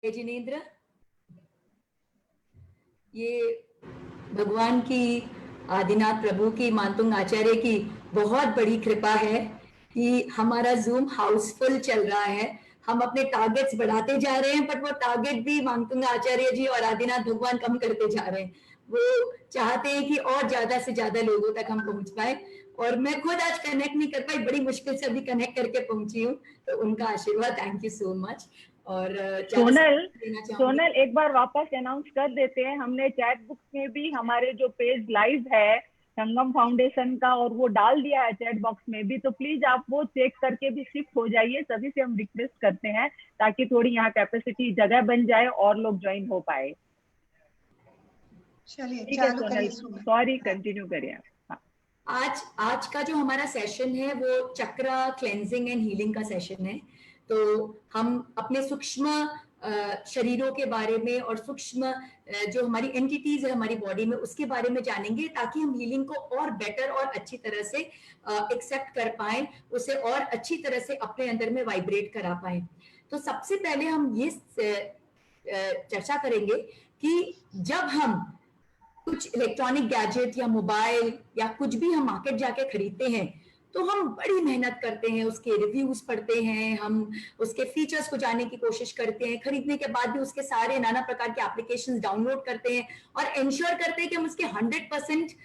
जिनेन्द्र, ये भगवान की, आदिनाथ प्रभु की, मानतुंग आचार्य की बहुत बड़ी कृपा है कि हमारा जूम हाउसफुल चल रहा है। हम अपने टारगेट्स बढ़ाते जा रहे हैं, बट वो टारगेट भी मानतुंग आचार्य जी और आदिनाथ भगवान कम करते जा रहे हैं। वो चाहते हैं कि और ज्यादा से ज्यादा लोगों तक हम पहुंच पाए, और मैं खुद आज कनेक्ट नहीं कर पाई, बड़ी मुश्किल से अभी कनेक्ट करके पहुंची हूँ। तो उनका आशीर्वाद, थैंक यू सो मच। और सोनल एक बार वापस अनाउंस कर देते हैं, हमने चैट बुक्स में भी हमारे जो पेज लाइव है संगम फाउंडेशन का, और वो डाल दिया है चैट बॉक्स में भी, तो प्लीज आप वो चेक करके भी शिफ्ट हो जाइए। सभी से हम रिक्वेस्ट करते हैं ताकि थोड़ी यहाँ कैपेसिटी जगह बन जाए और लोग ज्वाइन हो पाए। चलिए ठीक है सोनल, सॉरी, कंटिन्यू करिए आप। आज का जो हमारा सेशन है वो चक्र क्लेंजिंग एंड हीलिंग का सेशन है। तो हम अपने सूक्ष्म शरीरों के बारे में और सूक्ष्म जो हमारी एंटिटीज है हमारी बॉडी में, उसके बारे में जानेंगे, ताकि हम हीलिंग को और बेटर और अच्छी तरह से एक्सेप्ट कर पाए, उसे और अच्छी तरह से अपने अंदर में वाइब्रेट करा पाए। तो सबसे पहले हम ये चर्चा करेंगे कि जब हम कुछ इलेक्ट्रॉनिक गैजेट या मोबाइल या कुछ भी हम मार्केट जाके खरीदते हैं, तो हम बड़ी मेहनत करते हैं, उसके रिव्यूज पढ़ते हैं, हम उसके फीचर्स को जानने की कोशिश करते हैं, खरीदने के बाद भी उसके सारे नाना प्रकार के एप्लीकेशंस डाउनलोड करते हैं और इंश्योर करते हैं कि हम उसके 100%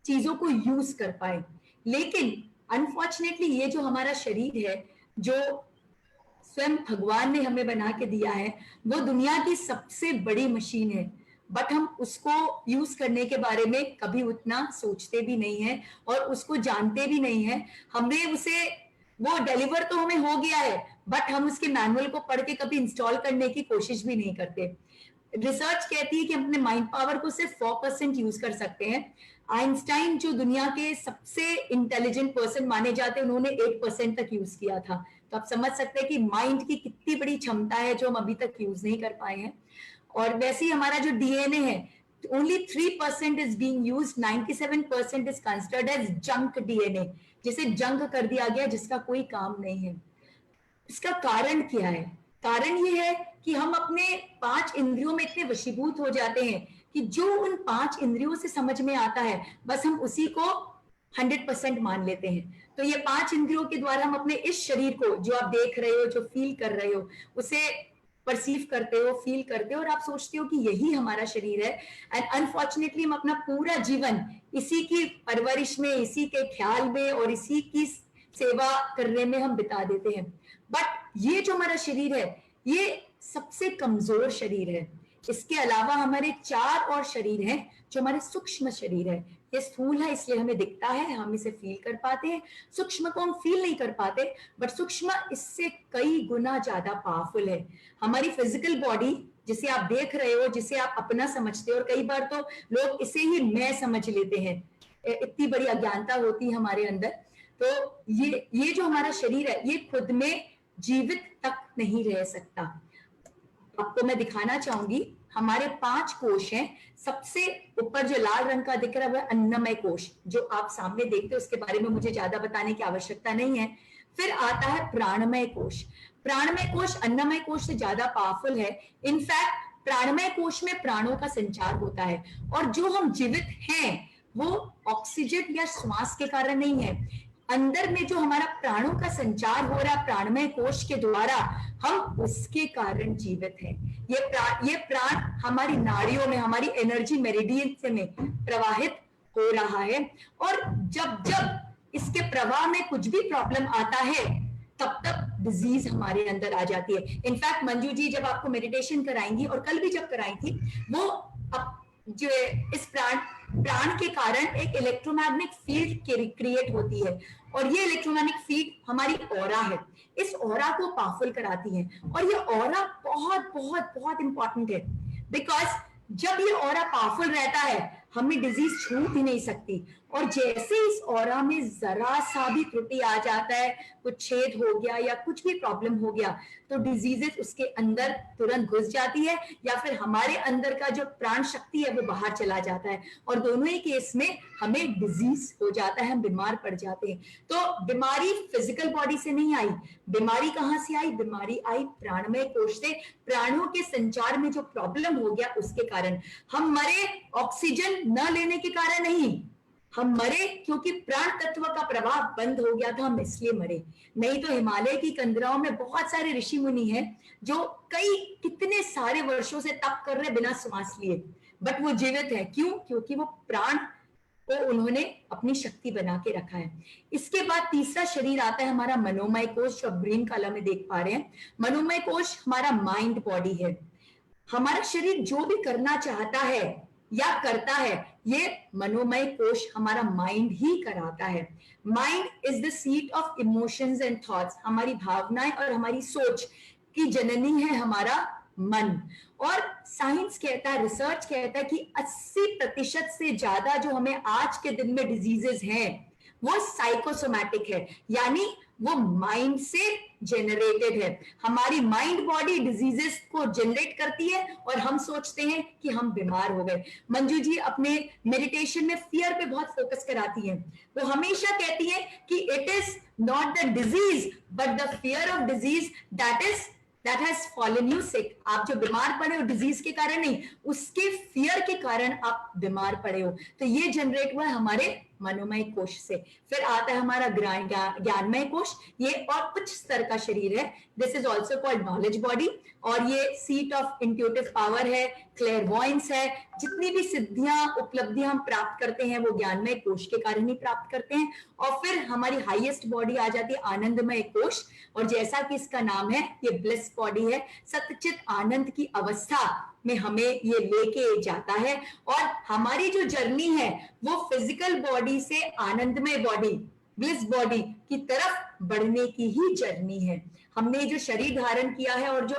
चीजों को यूज कर पाए। लेकिन अनफॉर्चुनेटली ये जो हमारा शरीर है, जो स्वयं भगवान ने हमें बना के दिया है, वो दुनिया की सबसे बड़ी मशीन है, बट हम उसको यूज करने के बारे में कभी उतना सोचते भी नहीं है और उसको जानते भी नहीं है। हमने उसे, वो डिलीवर तो हमें हो गया है, बट हम उसके मैनुअल को पढ़ के कभी इंस्टॉल करने की कोशिश भी नहीं करते। रिसर्च कहती है कि हम अपने माइंड पावर को सिर्फ 4% यूज कर सकते हैं। आइंस्टाइन जो दुनिया के सबसे इंटेलिजेंट पर्सन माने जाते हैं, उन्होंने 8% तक यूज किया था। तो आप समझ सकते हैं कि माइंड की कितनी बड़ी क्षमता है जो हम अभी तक यूज नहीं कर पाए हैं। और वैसे ही हमारा जो डीएनए है, only 3% is being used, 97% is considered as junk DNA, जिसे जंक कर दिया गया, जिसका कोई काम नहीं है। इसका कारण क्या है? कारण ये है कि हम अपने 5 इंद्रियों में इतने वशीभूत हो जाते हैं कि जो उन 5 इंद्रियों से समझ में आता है, बस हम उसी को 100% मान लेते हैं। तो ये 5 इंद्रियों के द्वारा हम अपने इस शरीर को, जो आप देख रहे हो, जो फील कर रहे हो, उसे परसीव करते हो, फील करते हो, और आप सोचते हो कि यही हमारा शरीर है। एंड अनफॉर्चुनेटली हम अपना पूरा जीवन इसी की परवरिश में, इसी के ख्याल में और इसी की सेवा करने में हम बिता देते हैं। बट ये जो हमारा शरीर है, ये सबसे कमजोर शरीर है। इसके अलावा हमारे 4 और शरीर हैं, जो हमारे सूक्ष्म शरीर है। ये स्थूल है इसलिए हमें दिखता है, हम इसे फील कर पाते हैं। सूक्ष्म को हम फील नहीं कर पाते, बट सूक्ष्म इससे कई गुना ज्यादा पावरफुल है। हमारी फिजिकल बॉडी, जिसे आप देख रहे हो, जिसे आप अपना समझते हो, और कई बार तो लोग इसे ही मैं समझ लेते हैं, इतनी बड़ी अज्ञानता होती है हमारे अंदर। तो ये जो हमारा शरीर है, ये खुद में जीवित तक नहीं रह सकता। आपको मैं दिखाना चाहूंगी, हमारे 5 कोश हैं। सबसे ऊपर जो लाल रंग का दिख रहा है वो अन्नमय कोश, जो आप सामने देखते हो, उसके बारे में मुझे ज्यादा बताने की आवश्यकता नहीं है। फिर आता है प्राणमय कोश। प्राणमय कोश अन्नमय कोश से ज्यादा पावरफुल है। इनफैक्ट प्राणमय कोश में प्राणों का संचार होता है, और जो हम जीवित हैं वो ऑक्सीजन या श्वास के कारण नहीं है। अंदर में जो हमारा प्राणों का संचार हो रहा है प्राणमय कोश के द्वारा, हम उसके कारण जीवित हैं। ये प्राण हमारी नाड़ियों में, हमारी एनर्जी मेरिडियन में प्रवाहित हो रहा है, और जब जब इसके प्रवाह में कुछ भी प्रॉब्लम आता है, तब तक डिजीज हमारे अंदर आ जाती है। इनफैक्ट मंजू जी जब आपको मेडिटेशन कराएंगी, और कल भी जब कराई थी, वो जो इस प्राण के कारण एक इलेक्ट्रोमैग्नेटिक फील्ड क्रिएट होती है, और ये इलेक्ट्रोमैग्नेटिक फील्ड हमारी ऑरा है, इस ऑरा को पावरफुल कराती है। और ये ऑरा बहुत बहुत बहुत इंपॉर्टेंट है, बिकॉज जब ये ऑरा पावरफुल रहता है, हमें डिजीज छू ही नहीं सकती। और जैसे इस ऑरा में जरा सा भी त्रुटि आ जाता है, कुछ छेद हो गया या कुछ भी प्रॉब्लम हो गया, तो डिजीजेस उसके अंदर तुरंत घुस जाती है, या फिर हमारे अंदर का जो प्राण शक्ति है वो बाहर चला जाता है, और दोनों ही केस में हमें डिजीज हो जाता है, हम बीमार पड़ जाते हैं। तो बीमारी फिजिकल बॉडी से नहीं आई, बीमारी कहां से आई? बीमारी आई प्राणमय कोश से। प्राणों के संचार में जो प्रॉब्लम हो गया उसके कारण हम मरे, ऑक्सीजन न लेने के कारण नहीं, हम मरे क्योंकि प्राण तत्व का प्रवाह बंद हो गया था, हम इसलिए मरे। नहीं तो हिमालय की कंदराओं में बहुत सारे ऋषि मुनि हैं जो कई कितने सारे वर्षों से तप कर रहे बिना श्वास लिए, बट वो जीवित है। क्यों? क्योंकि वो प्राण को उन्होंने अपनी शक्ति बना के रखा है। इसके बाद तीसरा शरीर आता है हमारा मनोमय कोश, जो आप ग्रीन कलर में देख पा रहे हैं। मनोमय कोश हमारा माइंड बॉडी है। हमारा शरीर जो भी करना चाहता है या करता है, ये मनोमय कोश हमारा माइंड ही कराता है। Mind is the seat of emotions and thoughts. हमारी भावनाएं और हमारी सोच की जननी है हमारा मन। और साइंस कहता है, रिसर्च कहता है कि 80% से ज्यादा जो हमें आज के दिन में डिजीजेस हैं वो साइकोसोमैटिक है, यानी वो माइंड से जनरेटेड है। हमारी माइंड बॉडी डिजीजेस को जनरेट करती है और हम सोचते हैं कि हम बीमार हो गए। मंजू जी अपने मेडिटेशन में फियर पे बहुत फोकस कराती हैं। वो हमेशा कहती है कि it is not the disease but the fear of disease that has fallen you sick। आप जो बीमार पड़े हो डिजीज के कारण नहीं, उसके फियर के कारण आप बीमार पड़े हो। तो ये जनरेट हुआ है हमारे मनोमय कोश से। फिर आता है हमारा ज्ञानमय कोश, ये और उच्च स्तर का शरीर है। This is also called knowledge body, और ये सीट ऑफ इंट्यूटिव पावर है, क्लेयरवॉयंस है। जितनी भी सिद्धियां उपलब्धियां हम प्राप्त करते हैं वो ज्ञानमय कोश के कारण ही प्राप्त करते हैं। और फिर हमारी हाईएस्ट बॉडी आ जाती है आनंदमय कोश, और जैसा कि इसका नाम है ये ब्लिस बॉडी है। सतचित आनंद की अवस्था में हमें ये लेके जाता है, और हमारी जो जर्नी है वो फिजिकल बॉडी से आनंदमय बॉडी, ब्लिस बॉडी की तरफ बढ़ने की ही जर्नी है। हमने जो शरीर धारण किया है और जो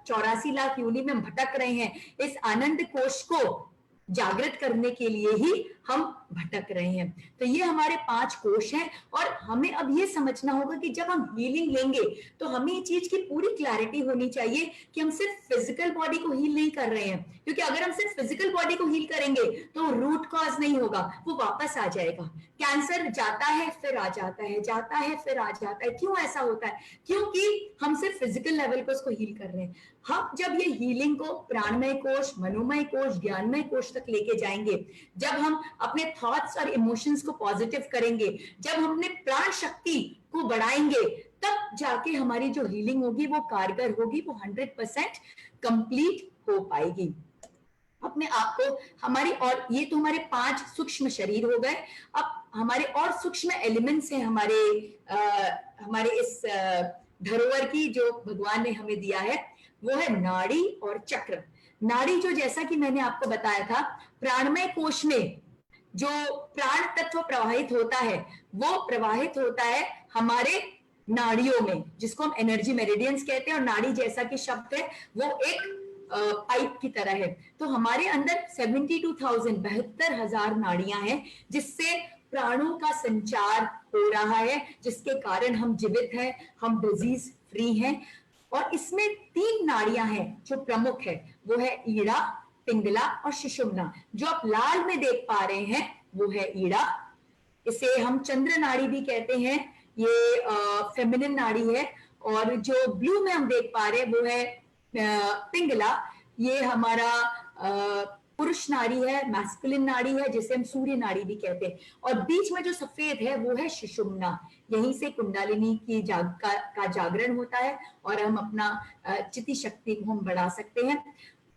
84 लाख योनि में हम भटक रहे हैं, इस आनंद कोश को जागृत करने के लिए ही हम भटक रहे हैं। तो ये हमारे 5 कोश हैं, और हमें अब ये समझना होगा कि जब हम हीलिंग लेंगे तो हमें ये चीज की पूरी क्लैरिटी होनी चाहिए कि हम सिर्फ फिजिकल बॉडी को हील नहीं कर रहे हैं। क्योंकि अगर हम सिर्फ फिजिकल बॉडी को हील करेंगे तो रूट कॉज नहीं होगा, वो वापस आ जाएगा। कैंसर जाता है फिर आ जाता है, जाता है फिर आ जाता है। क्यों ऐसा होता है? क्योंकि हम सिर्फ फिजिकल लेवल पर उसको हील कर रहे हैं। हम जब ये हीलिंग को प्राणमय कोश, मनोमय कोश, ज्ञानमय कोश तक लेके जाएंगे, जब हम अपने थॉट्स और इमोशंस को पॉजिटिव करेंगे, जब हम अपने प्राण शक्ति को बढ़ाएंगे, तब जाके हमारी जो हीलिंग होगी वो कारगर होगी, वो 100% कंप्लीट हो पाएगी। अपने आप को हमारी, और ये तो हमारे 5 सूक्ष्म शरीर हो गए। अब हमारे और सूक्ष्म एलिमेंट्स हैं हमारे इस धरोहर की जो भगवान ने हमें दिया है, वो है नाड़ी और चक्र। नाड़ी जो, जैसा कि मैंने आपको बताया था, प्राणमय कोश में जो प्राण तत्व प्रवाहित होता है वो प्रवाहित होता है हमारे नाड़ियों में, जिसको हम एनर्जी मेरिडियंस कहते हैं। और नाड़ी जैसा कि शब्द है वो एक पाइप की तरह है। तो हमारे अंदर 72,000 नाड़ियां हैं, जिससे प्राणों का संचार हो रहा है, जिसके कारण हम जीवित हैं, हम डिजीज फ्री हैं। और इसमें 3 नाड़ियां हैं जो प्रमुख है, वो है ईड़ा, पिंगला और सुषुम्ना। जो आप लाल में देख पा रहे हैं वो है ईड़ा, इसे हम चंद्र नाड़ी भी कहते हैं, ये फेमिनिन नाड़ी है। और जो ब्लू में हम देख पा रहे हैं वो है पिंगला, ये हमारा पुरुष नाड़ी है, मैस्कुलिन नाड़ी है, जिसे हम सूर्य नाड़ी भी कहते हैं। और बीच में जो सफेद है वो है सुषुम्ना, यहीं से कुंडलिनी की का जागरण होता है और हम अपना चिति शक्ति को हम बढ़ा सकते हैं।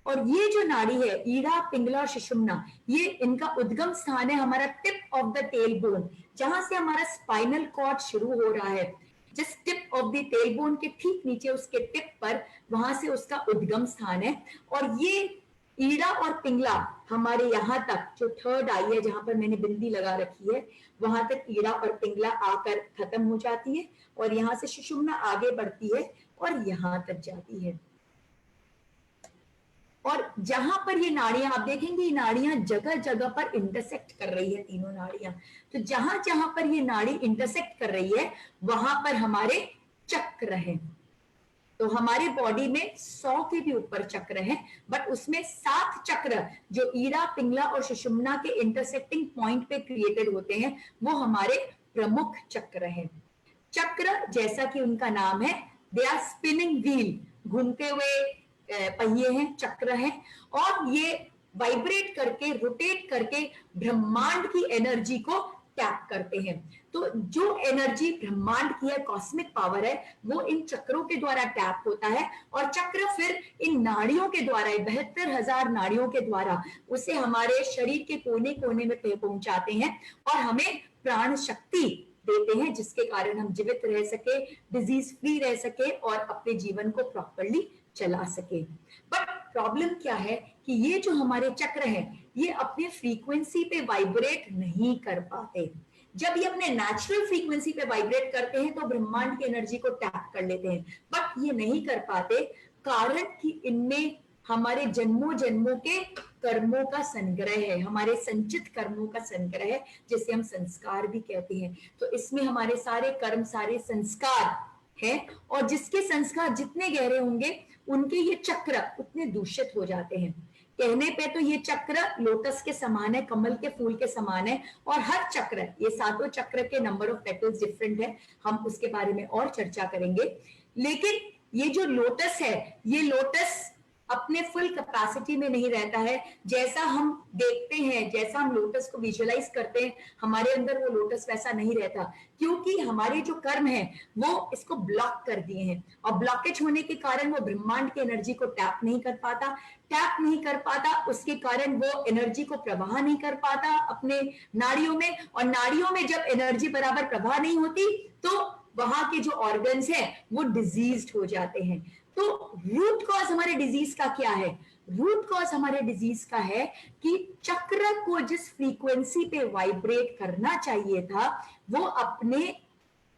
और ये जो नाड़ी है ईड़ा, पिंगला और सुषुम्ना, ये इनका उद्गम स्थान है हमारा tip of the tail bone, जहां से हमारा स्पाइनल कॉर्ड शुरू हो रहा है। जिस tip of the tail bone के ठीक नीचे उसके टिप पर, वहां से उसका उद्गम स्थान है। और ये ईड़ा और पिंगला हमारे यहाँ तक, जो 3rd आई है जहां पर मैंने बिंदी लगा रखी है, वहां तक ईड़ा और पिंगला आकर खत्म हो जाती है, और यहाँ से सुषुम्ना आगे बढ़ती है और यहाँ तक जाती है। और जहां पर ये नाड़ियां, आप देखेंगे ये नाड़ियां जगह जगह पर इंटरसेक्ट कर रही है, तीनों नाड़ियां। तो जहां जहां पर ये नाड़ी इंटरसेक्ट कर रही है वहां पर हमारे चक्र हैं। तो हमारे बॉडी में 100 के भी ऊपर चक्र हैं, बट उसमें 7 चक्र जो ईड़ा, पिंगला और सुषुम्ना के इंटरसेक्टिंग पॉइंट पे क्रिएटेड होते हैं, वो हमारे प्रमुख चक्र हैं। चक्र जैसा कि उनका नाम है, दे आर स्पिनिंग व्हील, घूमते हुए पहिए हैं, चक्र हैं, और ये वाइब्रेट करके, रोटेट करके ब्रह्मांड की एनर्जी को टैप करते हैं। तो जो एनर्जी ब्रह्मांड की है, कॉस्मिक पावर है, वो इन चक्रों के द्वारा टैप होता है, और चक्र फिर इन नाड़ियों के द्वारा, 72,000 नाड़ियों के द्वारा उसे हमारे शरीर के कोने कोने में पहुंचाते हैं और हमें प्राण शक्ति देते हैं, जिसके कारण हम जीवित रह सके, डिजीज फ्री रह सके और अपने जीवन को प्रॉपरली चला सके। बट प्रॉब्लम क्या है कि ये जो हमारे चक्र हैं, ये अपने फ्रीक्वेंसी पे वाइब्रेट नहीं कर पाते। जब ये अपने नेचुरल फ्रीक्वेंसी पे वाइब्रेट करते हैं तो ब्रह्मांड की एनर्जी को टैप कर लेते हैं, बट ये नहीं कर पाते, कारण कि इनमें हमारे जन्मों जन्मों के कर्मों का संग्रह है, हमारे संचित कर्मों का संग्रह है, जिसे हम संस्कार भी कहते हैं। तो इसमें हमारे सारे कर्म, सारे संस्कार है, और जिसके संस्कार जितने गहरे होंगे उनके ये चक्र उतने दूषित हो जाते हैं। कहने पे तो ये चक्र लोटस के समान है, कमल के फूल के समान है, और हर चक्र, ये सातों चक्र के नंबर ऑफ पेटल्स डिफरेंट है, हम उसके बारे में और चर्चा करेंगे। लेकिन ये जो लोटस है, ये लोटस अपने फुल कैपेसिटी में नहीं रहता है। जैसा हम देखते हैं, जैसा हम लोटस को विजुअलाइज करते हैं, हमारे अंदर वो लोटस वैसा नहीं रहता, क्योंकि हमारे जो कर्म है वो इसको ब्लॉक कर दिए हैं, और ब्लॉकेज होने के कारण वो ब्रह्मांड की एनर्जी को टैप नहीं कर पाता। टैप नहीं कर पाता, उसके कारण वो एनर्जी को प्रवाह नहीं कर पाता अपने नाड़ियों में, और नाड़ियों में जब एनर्जी बराबर प्रवाह नहीं होती तो वहां के जो ऑर्गन्स हैं वो डिजीज्ड हो जाते हैं। तो रूट कॉज हमारे डिजीज का क्या है? रूट कॉज हमारे डिजीज का है कि चक्र को जिस फ्रीक्वेंसी पे वाइब्रेट करना चाहिए था, वो अपने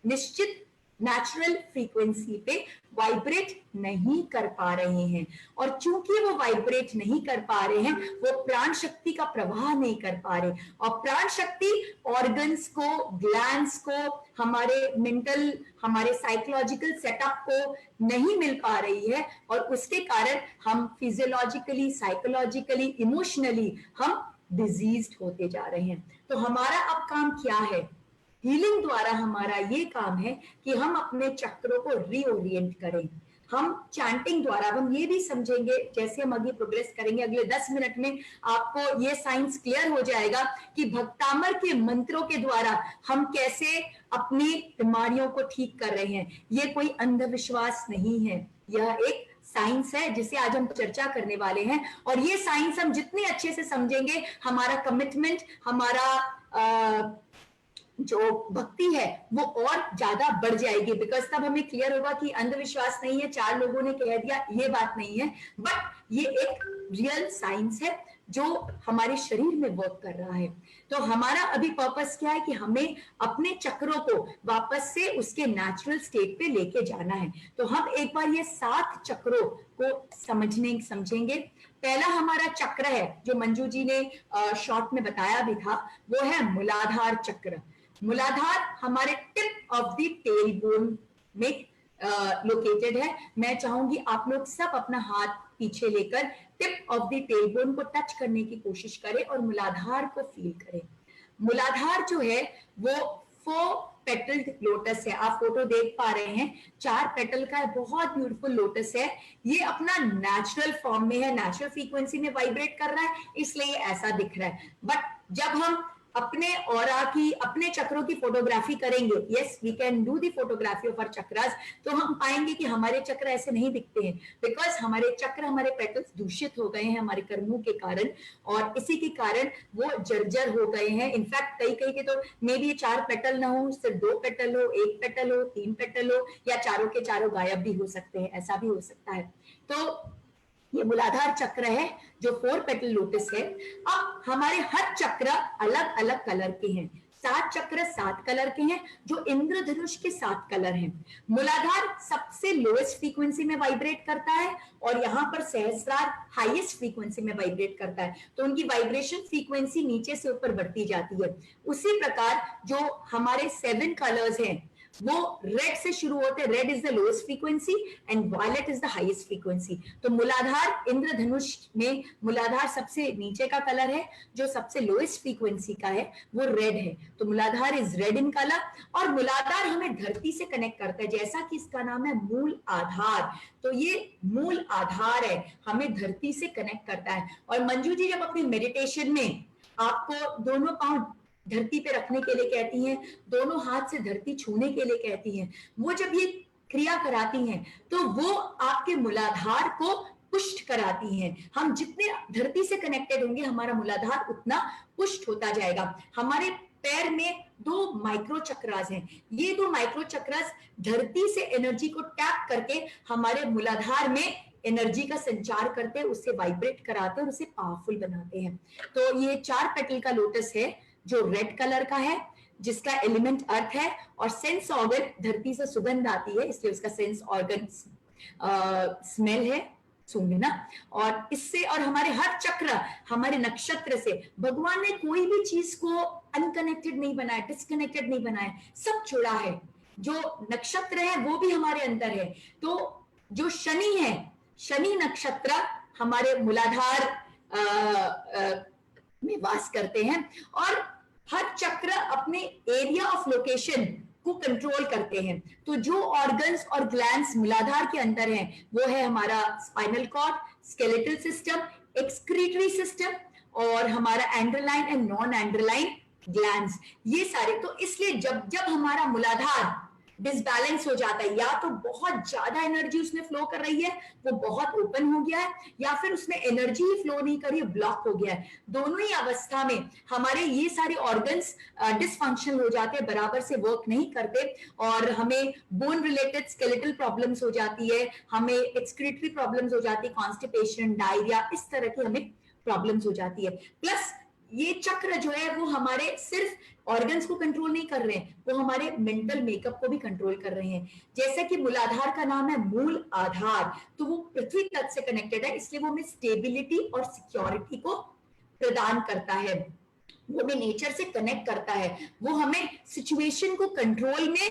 निश्चित नेचुरल फ्रीक्वेंसी पे वाइब्रेट नहीं कर पा रहे हैं, और चूंकि वो वाइब्रेट नहीं कर पा रहे हैं, वो प्राण शक्ति का प्रवाह नहीं कर पा रहे, और प्राण शक्ति ऑर्गन्स को, ग्लैंड्स को, हमारे मेंटल, हमारे साइकोलॉजिकल सेटअप को नहीं मिल पा रही है, और उसके कारण हम फिजियोलॉजिकली, साइकोलॉजिकली, इमोशनली हम डिजीज्ड होते जा रहे हैं। तो हमारा अब काम क्या है? हीलिंग द्वारा हमारा ये काम है कि हम अपने चक्रों को रीओरिएंट करें। हम चैंटिंग द्वारा, हम ये भी समझेंगे, जैसे हम आगे प्रोग्रेस करेंगे, अगले 10 मिनट में आपको ये साइंस क्लियर हो जाएगा कि भक्तामर के मंत्रों के द्वारा हम कैसे अपनी बीमारियों को ठीक कर रहे हैं। ये कोई अंधविश्वास नहीं है, यह एक साइंस है जिसे आज हम चर्चा करने वाले हैं, और ये साइंस हम जितने अच्छे से समझेंगे, हमारा कमिटमेंट, हमारा जो भक्ति है वो और ज्यादा बढ़ जाएगी, बिकॉज तब हमें क्लियर होगा कि अंधविश्वास नहीं है, 4 लोगों ने कह दिया, ये बात नहीं है, बट ये एक रियल साइंस है जो हमारे शरीर में वर्क कर रहा है। तो हमारा अभी पर्पस क्या है कि हमें अपने चक्रों को वापस से उसके नेचुरल स्टेट पे लेके जाना है। तो हम एक बार ये 7 चक्रों को समझेंगे। पहला हमारा चक्र है, जो मंजू जी ने शॉर्ट में बताया भी था, वो है मूलाधार चक्र। मूलाधार हमारे tip of the tail bone में लोकेटेड है। मैं चाहूंगी आप लोग सब अपना हाथ पीछे लेकर tip of the tail bone को टच करने की कोशिश करें और मूलाधार को फील करें। मूलाधार जो है वो 4 पेटल्ड लोटस है, आप फोटो देख पा रहे हैं, 4 पेटल का बहुत ब्यूटीफुल लोटस है। ये अपना नेचुरल फॉर्म में है, नेचुरल फ्रीक्वेंसी में वाइब्रेट कर रहा है, इसलिए ऐसा दिख रहा है। बट जब हम अपने ऑरा की, अपने चक्रों की फोटोग्राफी करेंगे, yes we can do the photography of our chakras, तो हम पाएंगे कि हमारे चक्र ऐसे नहीं दिखते हैं, बिकॉज हमारे चक्र, हमारे पेटल्स दूषित हो गए हैं हमारे कर्मों के कारण, और इसी के कारण वो जर्जर हो गए हैं। इनफैक्ट कई के तो मे बी 4 पेटल ना हो, सिर्फ 2 पेटल हो, 1 पेटल हो, 3 पेटल हो, या चारों के चारों गायब भी हो सकते हैं, ऐसा भी हो सकता है। तो ये मूलाधार चक्र है जो 4 पेटल लोटस है। अब हमारे हर चक्र अलग अलग कलर के हैं। 7 चक्र 7 कलर के हैं, जो इंद्रधनुष के 7 कलर हैं। मूलाधार सबसे लोएस्ट फ्रीक्वेंसी में वाइब्रेट करता है और यहाँ पर सहस्रार हाईएस्ट फ्रीक्वेंसी में वाइब्रेट करता है, तो उनकी वाइब्रेशन फ्रीक्वेंसी नीचे से ऊपर बढ़ती जाती है। उसी प्रकार जो हमारे 7 कलर्स हैं वो रेड से शुरू होते हैं, red is the lowest frequency and violet is the highest frequency. तो मूलाधार इंद्रधनुष में मूलाधार सबसे नीचे का कलर है, जो सबसे लोएस्ट फ्रीक्वेंसी का है वो रेड है, तो मूलाधार इज रेड इन कलर। और मूलाधार हमें धरती से कनेक्ट करता है, जैसा कि इसका नाम है मूल आधार, तो ये मूल आधार है, हमें धरती से कनेक्ट करता है। और मंजू जी जब अपनी मेडिटेशन में आपको दोनों पांव धरती पे रखने के लिए कहती हैं, दोनों हाथ से धरती छूने के लिए कहती हैं, वो जब ये क्रिया कराती हैं तो वो आपके मूलाधार को पुष्ट कराती हैं। हम जितने धरती से कनेक्टेड होंगे हमारा मूलाधार उतना पुष्ट होता जाएगा। हमारे पैर में 2 माइक्रो चक्रास हैं, ये 2 माइक्रो चक्रास धरती से एनर्जी को टैप करके हमारे मूलाधार में एनर्जी का संचार करते हैं, उससे वाइब्रेट कराते हैं और उसे पावरफुल बनाते हैं। तो ये 4 पेटल का लोटस है जो रेड कलर का है, जिसका एलिमेंट अर्थ है, और सेंस ऑर्गन धरती से सुगंध आती है, इसलिए उसका सेंस ऑर्गन स्मेल है, सूंघना। और इससे और हमारे हर चक्र हमारे नक्षत्र से, भगवान ने कोई भी चीज को अनकनेक्टेड नहीं बनाया, डिस्कनेक्टेड नहीं बनाया, सब जुड़ा है। जो नक्षत्र है वो भी हमारे अंदर है। तो जो शनि है, शनि नक्षत्र हमारे मूलाधार में वास करते हैं, और हर चक्र अपने एरिया ऑफ लोकेशन को कंट्रोल करते हैं। तो जो ऑर्गन्स और ग्लैंड्स मूलाधार के अंदर हैं वो है हमारा spinal cord, skeletal system, excretory system और हमारा endocrine and non endocrine glands, ये सारे। तो इसलिए जब जब हमारा मूलाधार डिसबैलेंस हो जाता है, या तो बहुत ज्यादा एनर्जी उसमें फ्लो कर रही है, वो बहुत ओपन हो गया है, या फिर उसमें एनर्जी ही फ्लो नहीं कर रही है, ब्लॉक हो गया है, दोनों ही अवस्था में हमारे ये सारे ऑर्गन्स डिसफंक्शन हो जाते हैं, बराबर से वर्क नहीं करते, और हमें बोन रिलेटेड स्केलेटल प्रॉब्लम्स हो जाती है, हमें एक्सक्रीटरी प्रॉब्लम्स हो जाती है, कॉन्स्टिपेशन, डायरिया, इस तरह की हमें प्रॉब्लम्स हो जाती है। प्लस ये चक्र जो है वो हमारे सिर्फ ऑर्गन्स को कंट्रोल नहीं कर रहे हैं, वो हमारे मेंटल मेकअप को भी कंट्रोल कर रहे हैं। जैसे कि मूलाधार का नाम है मूल आधार, तो वो पृथ्वी तत्व से कनेक्टेड है, इसलिए वो हमें स्टेबिलिटी और सिक्योरिटी को प्रदान करता है, वो हमें नेचर से कनेक्ट करता है, वो हमें सिचुएशन को कंट्रोल में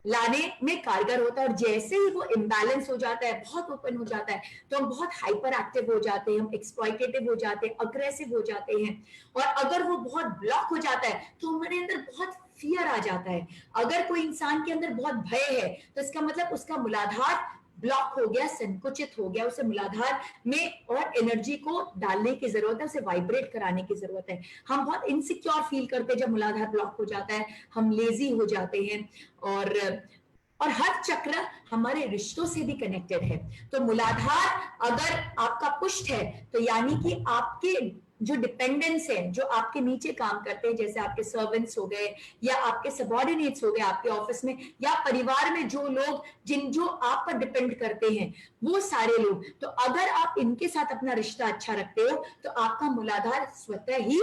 लाने में कारगर होता है। और जैसे ही वो इम्बैलेंस हो जाता है, बहुत ओपन हो जाता है, तो हम बहुत हाइपर एक्टिव हो जाते हैं, हम एक्सप्लॉइटेटिव हो जाते हैं, अग्रेसिव हो जाते हैं। और अगर वो बहुत ब्लॉक हो जाता है तो हमारे अंदर बहुत फियर आ जाता है। अगर कोई इंसान के अंदर बहुत भय है तो इसका मतलब उसका मूलाधार ब्लॉक हो गया, संकुचित हो गया, उसे मूलाधार में और एनर्जी को डालने की जरूरत है, उसे वाइब्रेट कराने की जरूरत है। हम बहुत इनसिक्योर फील करते हैं जब मूलाधार ब्लॉक हो जाता है, हम लेजी हो जाते हैं, और हर चक्र हमारे रिश्तों से भी कनेक्टेड है। तो मूलाधार अगर आपका पुष्ट है तो यानी कि आपके जो डिपेंडेंस है, जो आपके नीचे काम करते हैं, जैसे आपके सर्वेंट्स हो गए या आपके सबॉर्डिनेट्स हो गए आपके ऑफिस में, या परिवार में जो लोग जो आप पर डिपेंड करते हैं, वो सारे लोग, तो अगर आप इनके साथ अपना रिश्ता अच्छा रखते हो तो आपका मूलाधार स्वतः ही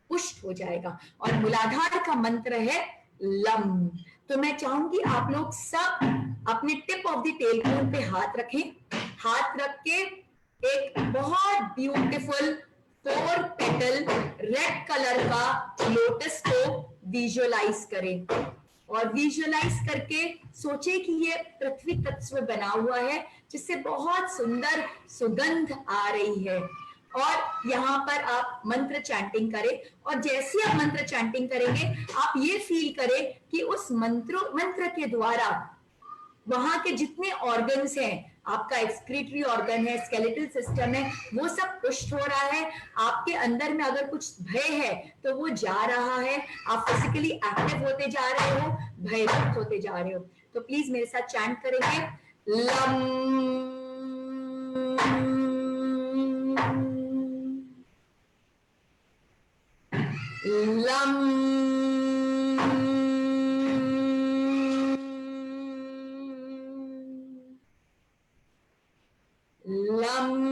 पुष्ट हो जाएगा। और मूलाधार का मंत्र है लम। तो मैं चाहूंगी आप लोग सब अपने tip of the tail bone पे हाथ रखें, हाथ रख के एक बहुत ब्यूटीफुल 4 पेटल रेड कलर का लोटस को विजुअलाइज करें, और विजुअलाइज करके सोचे कि ये पृथ्वी तत्व से बना हुआ है, जिससे बहुत सुंदर सुगंध आ रही है। और यहाँ पर आप मंत्र चैंटिंग करें, और जैसे आप मंत्र चैंटिंग करेंगे आप ये फील करें कि उस मंत्र के द्वारा वहां के जितने ऑर्गन्स हैं, आपका एक्सक्रीटरी ऑर्गन है, स्केलेटल सिस्टम है, वो सब पुष्ट हो रहा है। आपके अंदर में अगर कुछ भय है तो वो जा रहा है, आप फिजिकली एक्टिव होते जा रहे हो, भयमुक्त होते जा रहे हो। तो प्लीज मेरे साथ चैंट करेंगे, lump lump lump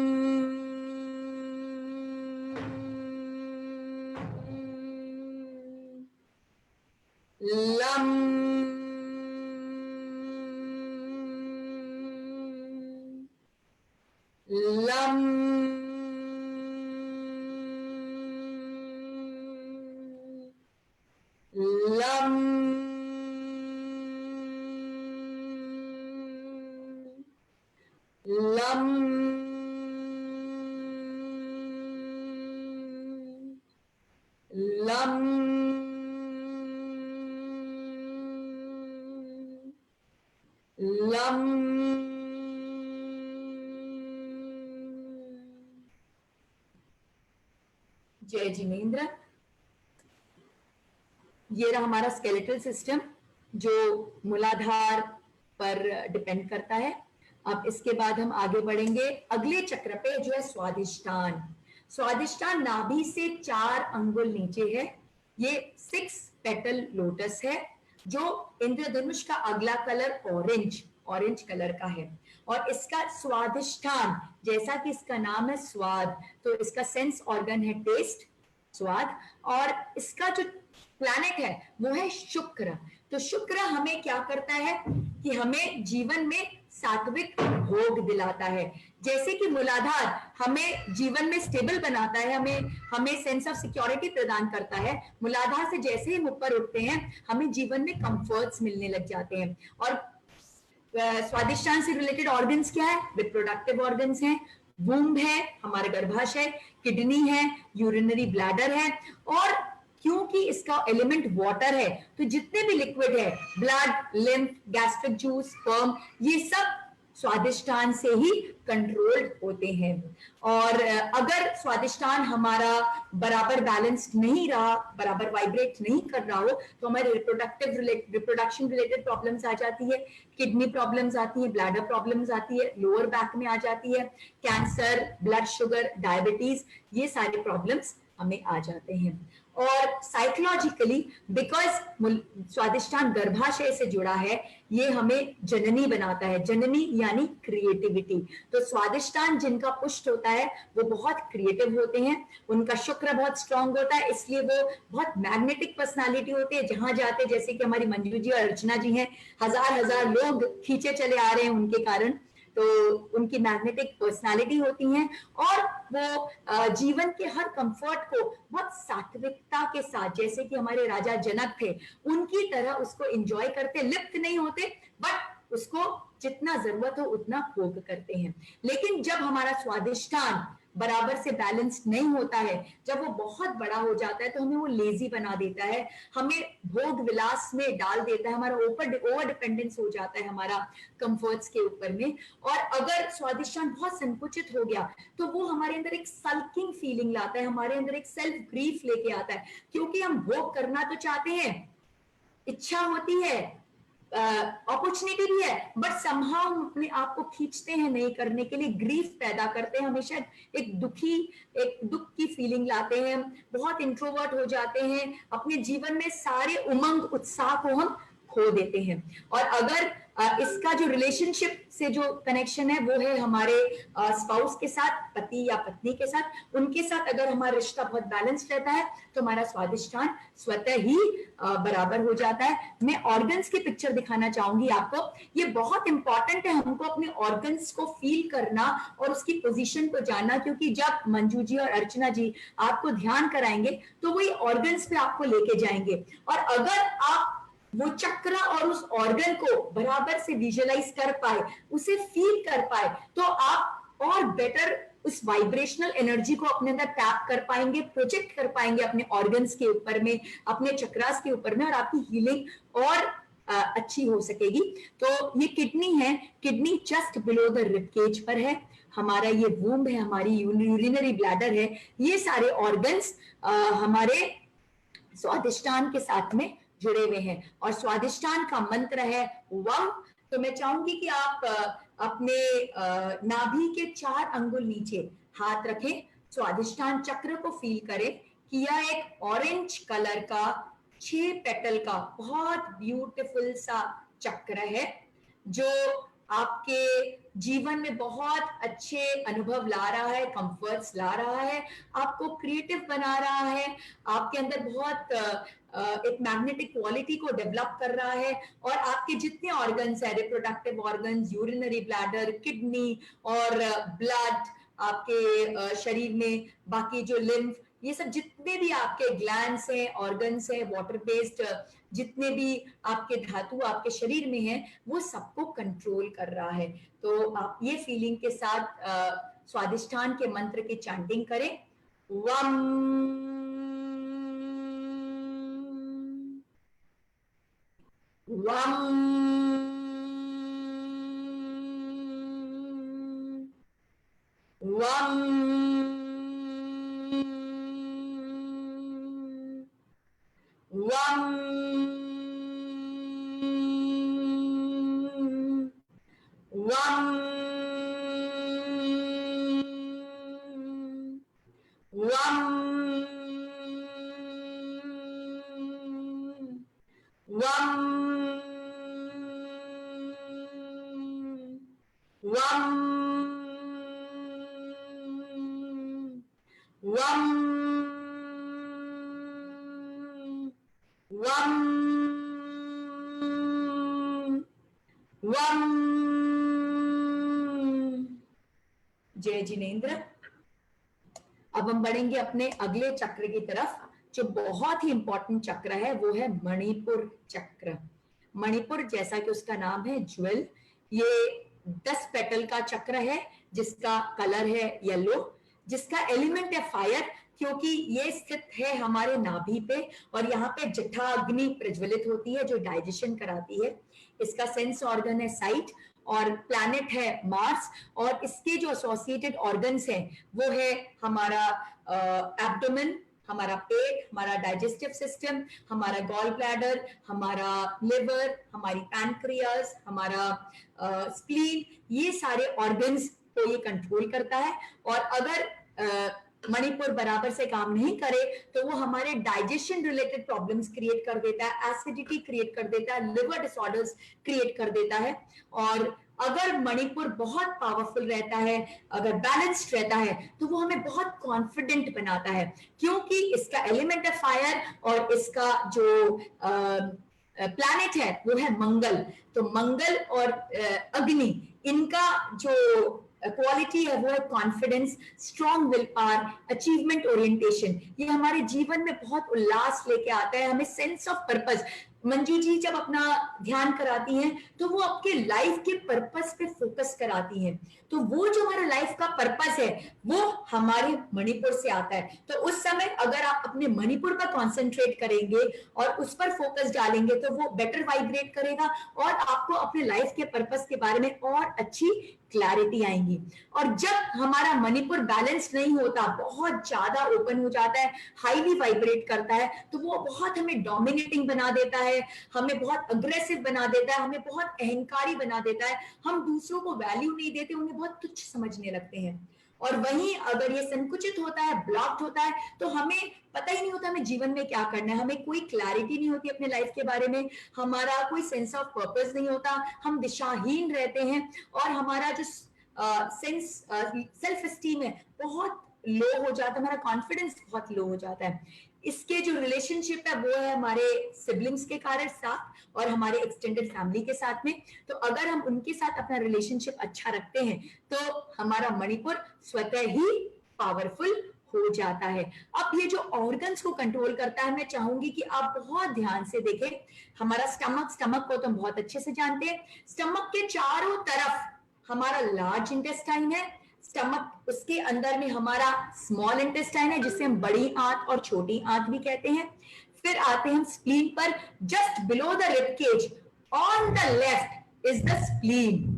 lam, lam, lam, lam, lam, lam, जय जिनेंद्र। ये रहा हमारा स्केलेटल सिस्टम जो मूलाधार पर डिपेंड करता है। अब इसके बाद हम आगे बढ़ेंगे अगले चक्र पे जो है स्वादिष्ठान। स्वादिष्ठान नाभि से 4 अंगुल नीचे है। ये 6 पेटल लोटस है जो इंद्रधनुष का अगला कलर ऑरेंज कलर का है। और इसका स्वादिष्ठान, जैसा कि इसका नाम है स्वाद, तो इसका सेंस ऑर्गन है टेस्ट, स्वाद। और इसका जो प्लैनेट है वो है शुक्र। तो शुक्र हमें क्या करता है कि हमें जीवन में सात्विक भोग दिलाता है। जैसे कि मूलाधार हमें जीवन में स्टेबल बनाता है, हमें सेंस ऑफ सिक्योरिटी प्रदान करता है। मूलाधार से जैसे ही हम ऊपर उठते हैं हमें जीवन में कंफर्ट्स मिलने लग जाते हैं। और स्वादिष्ठान से रिलेटेड ऑर्गन्स क्या है? रिप्रोडक्टिव ऑर्गन्स हैं, वूम्ब है, हमारा गर्भाशय, किडनी है, यूरिनरी ब्लैडर है। और क्योंकि इसका एलिमेंट वाटर है तो जितने भी लिक्विड है, blood, lymph, gastric juice, sperm, ये सब स्वादिष्ठान से ही कंट्रोल्ड होते हैं। और अगर स्वादिष्ठान हमारा बराबर बैलेंस्ड नहीं रहा, बराबर वाइब्रेट नहीं कर रहा हो, तो हमारे रिप्रोडक्शन रिलेटेड प्रॉब्लम्स आ जाती है, किडनी प्रॉब्लम्स आती है, ब्लैडर प्रॉब्लम्स आती है, लोअर बैक में आ जाती है, कैंसर, ब्लड शुगर, डायबिटीज, ये सारे प्रॉब्लम्स हमें आ जाते हैं। और साइकोलॉजिकली बिकॉज स्वादिष्ठान गर्भाशय से जुड़ा है, ये हमें जननी बनाता है। जननी यानी क्रिएटिविटी। तो स्वादिष्ठान जिनका पुष्ट होता है वो बहुत क्रिएटिव होते हैं, उनका शुक्र बहुत स्ट्रांग होता है, इसलिए वो बहुत मैग्नेटिक पर्सनालिटी होती है। जहां जाते, जैसे कि हमारी मंजू जी और अर्चना जी हैं, हजार लोग खींचे चले आ रहे हैं उनके कारण, तो उनकी मैग्नेटिक पर्सनालिटी होती हैं। और वो जीवन के हर कंफर्ट को बहुत सात्विकता के साथ, जैसे कि हमारे राजा जनक थे, उनकी तरह उसको एंजॉय करते, लिप्त नहीं होते, बट उसको जितना जरूरत हो उतना भोग करते हैं। लेकिन जब हमारा स्वादिष्ठान बराबर से बैलेंस्ड नहीं होता है, जब वो बहुत बड़ा हो जाता है, तो हमें वो लेजी बना देता है, हमें भोग विलास में डाल देता है, हमारा ओवर डिपेंडेंस हो जाता है हमारा कंफर्ट्स के ऊपर में। और अगर स्वादिष्ठान बहुत संकुचित हो गया तो वो हमारे अंदर एक सल्किंग फीलिंग लाता है, हमारे अंदर एक सेल्फ ग्रीफ लेके आता है, क्योंकि हम भोग करना तो चाहते हैं, इच्छा होती है, अपॉर्चुनिटी भी है, बट समहाउ हम अपने आप को खींचते हैं नहीं करने के लिए, ग्रीफ पैदा करते हैं, हमेशा एक दुख की फीलिंग लाते हैं, बहुत इंट्रोवर्ट हो जाते हैं, अपने जीवन में सारे उमंग उत्साह को हम खो देते हैं। और अगर इसका जो रिलेशनशिप से जो कनेक्शन है वो है हमारे स्पाउस के साथ, पति या पत्नी के साथ, उनके साथ अगर हमारा रिश्ता बहुत बैलेंस्ड रहता है तो हमारा स्वादिष्ठान स्वतः ही बराबर हो जाता है। मैं ऑर्गन्स की पिक्चर दिखाना चाहूंगी आपको। ये बहुत इंपॉर्टेंट है हमको अपने ऑर्गन्स को फील करना और उसकी पोजीशन को जानना, क्योंकि जब मंजू जी और अर्चना जी आपको ध्यान कराएंगे तो वो ये ऑर्गन्स पे आपको लेके जाएंगे। और अगर आप वो चक्र और उस ऑर्गन को बराबर से विजुअलाइज कर पाए, उसे फील कर पाए, तो आप और बेटर उस वाइब्रेशनल एनर्जी को अपने अंदर टैप कर पाएंगे, प्रोजेक्ट कर पाएंगे अपने ऑर्गन्स के ऊपर में, अपने चक्रास के ऊपर में, और आपकी हीलिंग और अच्छी हो सकेगी। तो ये किडनी है, kidney just below the rib cage पर है, हमारा ये वूम्ब है, हमारी यूरिनरी ब्लैडर है, ये सारे ऑर्गन्स हमारे स्वादिष्ठान के साथ में जुड़े हुए हैं। और स्वादिष्ठान का मंत्र है वम। तो मैं चाहूंगी कि आप अपने नाभि के 4 अंगुल नीचे हाथ रखें, स्वादिष्ठान चक्र को फील करें कि यह एक ऑरेंज कलर का 6 पेटल का बहुत ब्यूटीफुल सा चक्र है, जो आपके जीवन में बहुत अच्छे अनुभव ला रहा है, कंफर्ट्स ला रहा है, आपको क्रिएटिव बना रहा है, आपके अंदर बहुत एक मैग्नेटिक क्वालिटी को डेवलप कर रहा है, और आपके जितने ऑर्गन्स है, reproductive organs, urinary bladder, kidney और ब्लड, आपके शरीर में बाकी जो लिम्फ, ये सब जितने भी आपके ग्लैंड्स हैं, ऑर्गन्स हैं, वाटर बेस्ड जितने भी आपके धातु आपके शरीर में हैं, वो सबको कंट्रोल कर रहा है। तो आप ये फीलिंग के साथ स्वादिष्ठान के मंत्र की चैंटिंग करें। वम वम वम वम वम वम वम वम वम वम वम। जय जिनेंद्र। अब हम बढ़ेंगे अपने अगले चक्र की तरफ, जो बहुत ही इंपॉर्टेंट चक्र है, वो है मणिपुर चक्र। मणिपुर जैसा कि उसका नाम है ज्वेल, ये 10 पेटल का चक्र है, जिसका कलर है येलो, जिसका एलिमेंट है फायर, क्योंकि ये स्थित है हमारे नाभि पे, और यहाँ पे जठा अग्नि प्रज्वलित होती है जो डाइजेशन कराती है। इसका सेंस ऑर्गन है साइट, और प्लैनेट है मार्स, और इसके जो एसोसिएटेड ऑर्गन्स हैं वो है हमारा एब्डोमेन, हमारा पेट, हमारा डाइजेस्टिव सिस्टम, हमारा गॉल ब्लैडर, हमारा लिवर, हमारी पैनक्रियास, हमारा स्प्लीन, ये सारे ऑर्गन्स को ये कंट्रोल करता है। और अगर मणिपुर बराबर से काम नहीं करे तो वो हमारे डाइजेशन रिलेटेड प्रॉब्लम्स क्रिएट कर देता है, एसिडिटी क्रिएट कर देता है, लिवर डिसऑर्डर्स क्रिएट कर देता है। और अगर मणिपुर बहुत पावरफुल रहता है, अगर बैलेंस्ड रहता है, तो वो हमें बहुत कॉन्फिडेंट बनाता है, क्योंकि इसका एलिमेंट है फायर, और इसका जो प्लैनेट है वो है मंगल। तो मंगल और अग्नि, इनका जो क्वालिटी है वो है confidence, strong will power, achievement orientation. ये हमारे जीवन में बहुत उल्लास लेके आता है, हमें sense of purpose. Manju ji जब अपना ध्यान कराती हैं तो वो आपके लाइफ के पर्पस पे फोकस कराती हैं, तो वो जो हमारा लाइफ का पर्पस है वो हमारे मणिपुर से आता है। तो उस समय अगर आप अपने मणिपुर पर कॉन्सेंट्रेट करेंगे और उस पर फोकस डालेंगे तो वो बेटर वाइब्रेट करेगा, और आपको अपने लाइफ के पर्पस के बारे में और अच्छी क्लैरिटी आएंगी। और जब हमारा मणिपुर बैलेंस नहीं होता, बहुत ज्यादा ओपन हो जाता है, हाईली वाइब्रेट करता है, तो वो बहुत हमें डोमिनेटिंग बना देता है, हमें बहुत अग्रेसिव बना देता है, हमें बहुत अहंकारी बना देता है, हम दूसरों को वैल्यू नहीं देते, उन्हें बहुत तुच्छ समझने लगते हैं। और वहीं अगर ये संकुचित होता है, ब्लॉक्ड होता है, तो हमें पता ही नहीं होता हमें जीवन में क्या करना है, हमें कोई क्लैरिटी नहीं होती अपने लाइफ के बारे में, हमारा कोई सेंस ऑफ पर्पस नहीं होता, हम दिशाहीन रहते हैं, और हमारा जो सेंस सेल्फ एस्टीम है बहुत लो हो जाता है, हमारा कॉन्फिडेंस बहुत लो हो जाता है। इसके जो रिलेशनशिप है वो है हमारे सिबलिंग्स के कारण साथ, और हमारे एक्सटेंडेड फैमिली के साथ में। तो अगर हम उनके साथ अपना रिलेशनशिप अच्छा रखते हैं तो हमारा मणिपुर स्वतः ही पावरफुल हो जाता है। अब ये जो ऑर्गन्स को कंट्रोल करता है, मैं चाहूंगी कि आप बहुत ध्यान से देखें। हमारा स्टमक को तो हम बहुत अच्छे से जानते हैं। स्टमक के चारों तरफ हमारा लार्ज इंटेस्टाइन है, स्टमक, उसके अंदर में हमारा स्मॉल इंटेस्टाइन है, जिसे हम बड़ी आंत और छोटी आंत भी कहते हैं। फिर आते हैं हम स्प्लीन पर। Just below the rib cage on the left is the spleen.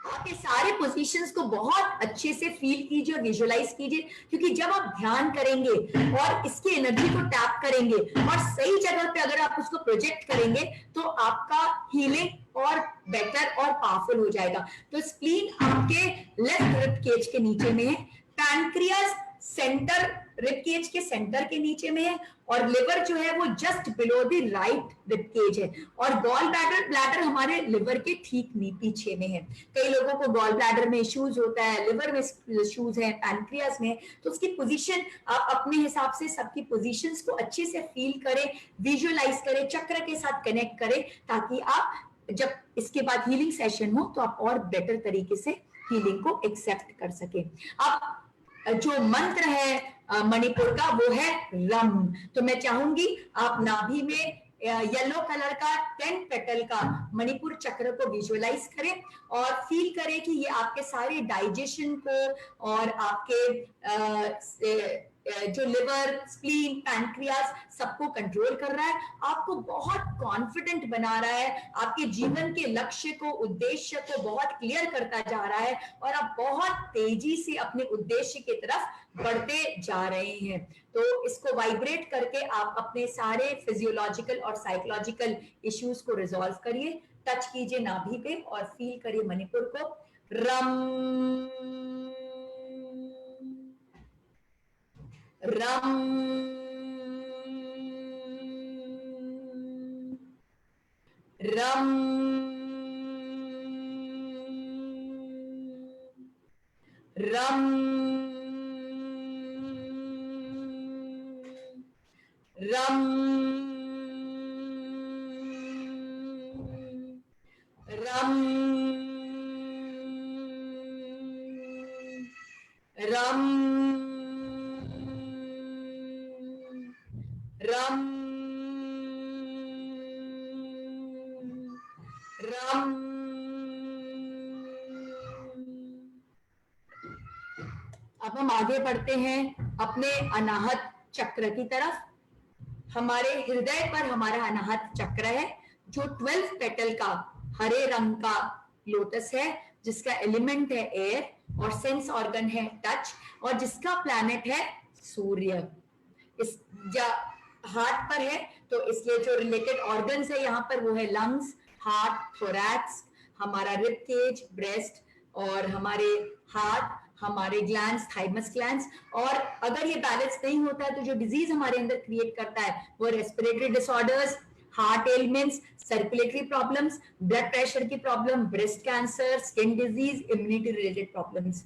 आप ये सारे पोजीशंस को बहुत अच्छे से फील कीजिए और विजुअलाइज कीजिए, क्योंकि जब आप ध्यान करेंगे और इसकी एनर्जी को टैप करेंगे और सही जगह पे अगर आप उसको प्रोजेक्ट करेंगे तो आपका हीलिंग और बेटर और पावरफुल हो जाएगा। तो स्प्लीन आपके लेफ्ट रिब केज के नीचे में है। पैनक्रियास सेंटर, रिब केज के सेंटर के नीचे में है, और लिवर जो है वो just below the right rib cage है, और गॉल ब्लैडर हमारे लिवर के ठीक पीछे में है। कई लोगों को गॉल ब्लैडर में इश्यूज होता है, लिवर में इश्यूज है, पैनक्रियास में, तो उसकी पोजीशन आप अपने हिसाब से सबकी पोजीशंस को अच्छे से फील करें, विजुअलाइज करें, चक्र के साथ कनेक्ट करें, ताकि आप जब इसके बाद हीलिंग सेशन हो तो आप और बेटर तरीके से हीलिंग को एक्सेप्ट कर सके। अब जो मंत्र है मणिपुर का वो है रम। तो मैं चाहूंगी आप नाभि में येलो कलर का 10 पेटल का मणिपुर चक्र को विजुअलाइज करें और फील करें कि ये आपके सारे डाइजेशन को और आपके जो लिवर, स्प्लीन, पैनक्रियास सबको कंट्रोल कर रहा है, आपको बहुत कॉन्फिडेंट बना रहा है, आपके जीवन के लक्ष्य को, उद्देश्य को बहुत क्लियर करता जा रहा है, और आप बहुत तेजी से अपने उद्देश्य की तरफ बढ़ते जा रहे हैं। तो इसको वाइब्रेट करके आप अपने सारे फिजियोलॉजिकल और साइकोलॉजिकल इश्यूज को रिजॉल्व करिए। टच कीजिए नाभि पे और फील करिए मणिपुर को। रम रम रम रम रम रम रम रम रम। अब हम आगे बढ़ते हैं अपने अनाहत चक्र की तरफ। हमारे हृदय पर हमारा अनाहत चक्र है, जो 12 पेटल का हरे रंग का लोटस है, जिसका एलिमेंट है एयर और सेंस ऑर्गन है टच, और जिसका प्लैनेट है सूर्य। इस हार्ट पर है, तो इसलिए जो रिलेटेड ऑर्गन्स है यहाँ पर वो है लंग्स, हार्ट, थोरैक्स, हमारा रिब केज, ब्रेस्ट, और हमारे हार्ट, हमारे ग्लैंड्स, थाइमस ग्लैंड्स। और अगर ये बैलेंस नहीं होता है तो जो डिजीज हमारे अंदर क्रिएट करता है वो respiratory disorders, heart elements, circulatory problems, blood pressure की problem, breast cancer, skin disease, immunity related problems.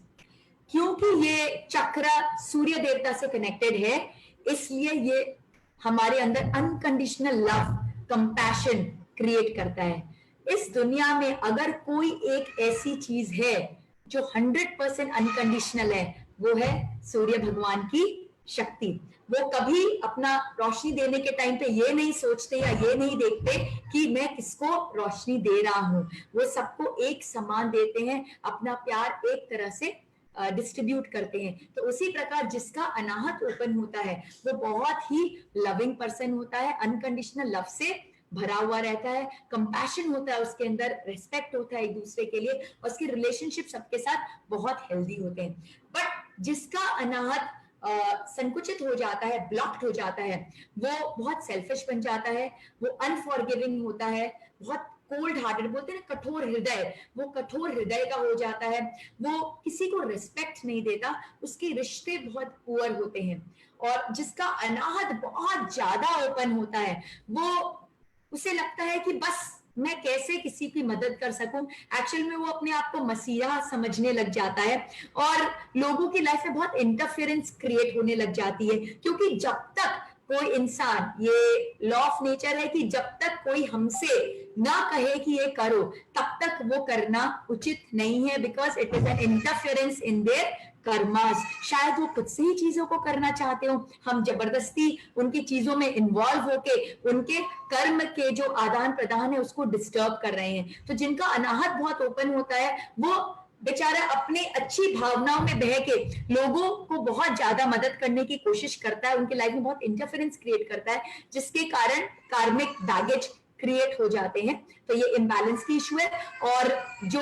क्योंकि ये चक्र सूर्य देवता से कनेक्टेड है, इसलिए ये हमारे अंदर अनकंडीशनल लव, कंपैशन क्रिएट करता है। इस दुनिया में अगर कोई एक ऐसी चीज है जो 100% अनकंडीशनल है, वो है सूर्य भगवान की शक्ति। वो कभी अपना रोशनी देने के टाइम पे ये नहीं सोचते या ये नहीं देखते कि मैं किसको रोशनी दे रहा हूं, वो सबको एक समान देते हैं, अपना प्यार एक तरह से डिस्ट्रीब्यूट करते हैं। तो उसी प्रकार जिसका अनाहत ओपन होता है वो बहुत ही लविंग पर्सन होता है, अनकंडीशनल लव से भरा हुआ रहता है, कंपैशन होता है उसके अंदर, रिस्पेक्ट होता है एक दूसरे के लिए, और उसके रिलेशनशिप सबके साथ बहुत हेल्दी होते हैं। बट जिसका अनाहत संकुचित हो जाता है, ब्लॉक्ड हो जाता है, वो बहुत सेल्फिश बन जाता है, वो अनफॉरगिविंग होता है, बहुत कोल्ड हार्टेड, बोलते हैं ना कठोर हृदय, वो कठोर हृदय का हो जाता है, वो किसी को रिस्पेक्ट नहीं देता, उसके रिश्ते बहुत पुअर होते हैं। और जिसका अनाहत बहुत ज्यादा ओपन होता है, वो उसे लगता है कि बस मैं कैसे किसी की मदद कर सकूं, एक्चुअल में वो अपने आप को मसीहा समझने लग जाता है, और लोगों की लाइफ में बहुत इंटरफेरेंस क्रिएट होने लग जाती है। क्योंकि जब तक कोई इंसान, ये लॉ ऑफ नेचर है कि जब तक कोई हमसे ना कहे कि ये करो, तब तक वो करना उचित नहीं है, because it is an interference in their karmas. शायद वो खुद से ही चीजों को करना चाहते हो, हम जबरदस्ती उनकी चीजों में इन्वॉल्व होके उनके कर्म के जो आदान प्रदान है उसको डिस्टर्ब कर रहे हैं। तो जिनका अनाहत बहुत ओपन होता है, वो बेचारा अपने अच्छी भावनाओं में बह के लोगों को बहुत ज्यादा मदद करने की कोशिश करता है, उनकी लाइफ में बहुत इंटरफेरेंस क्रिएट करता है, जिसके कारण कार्मिक बैगेज क्रिएट हो जाते हैं। तो ये इम्बैलेंस की इशू है। और जो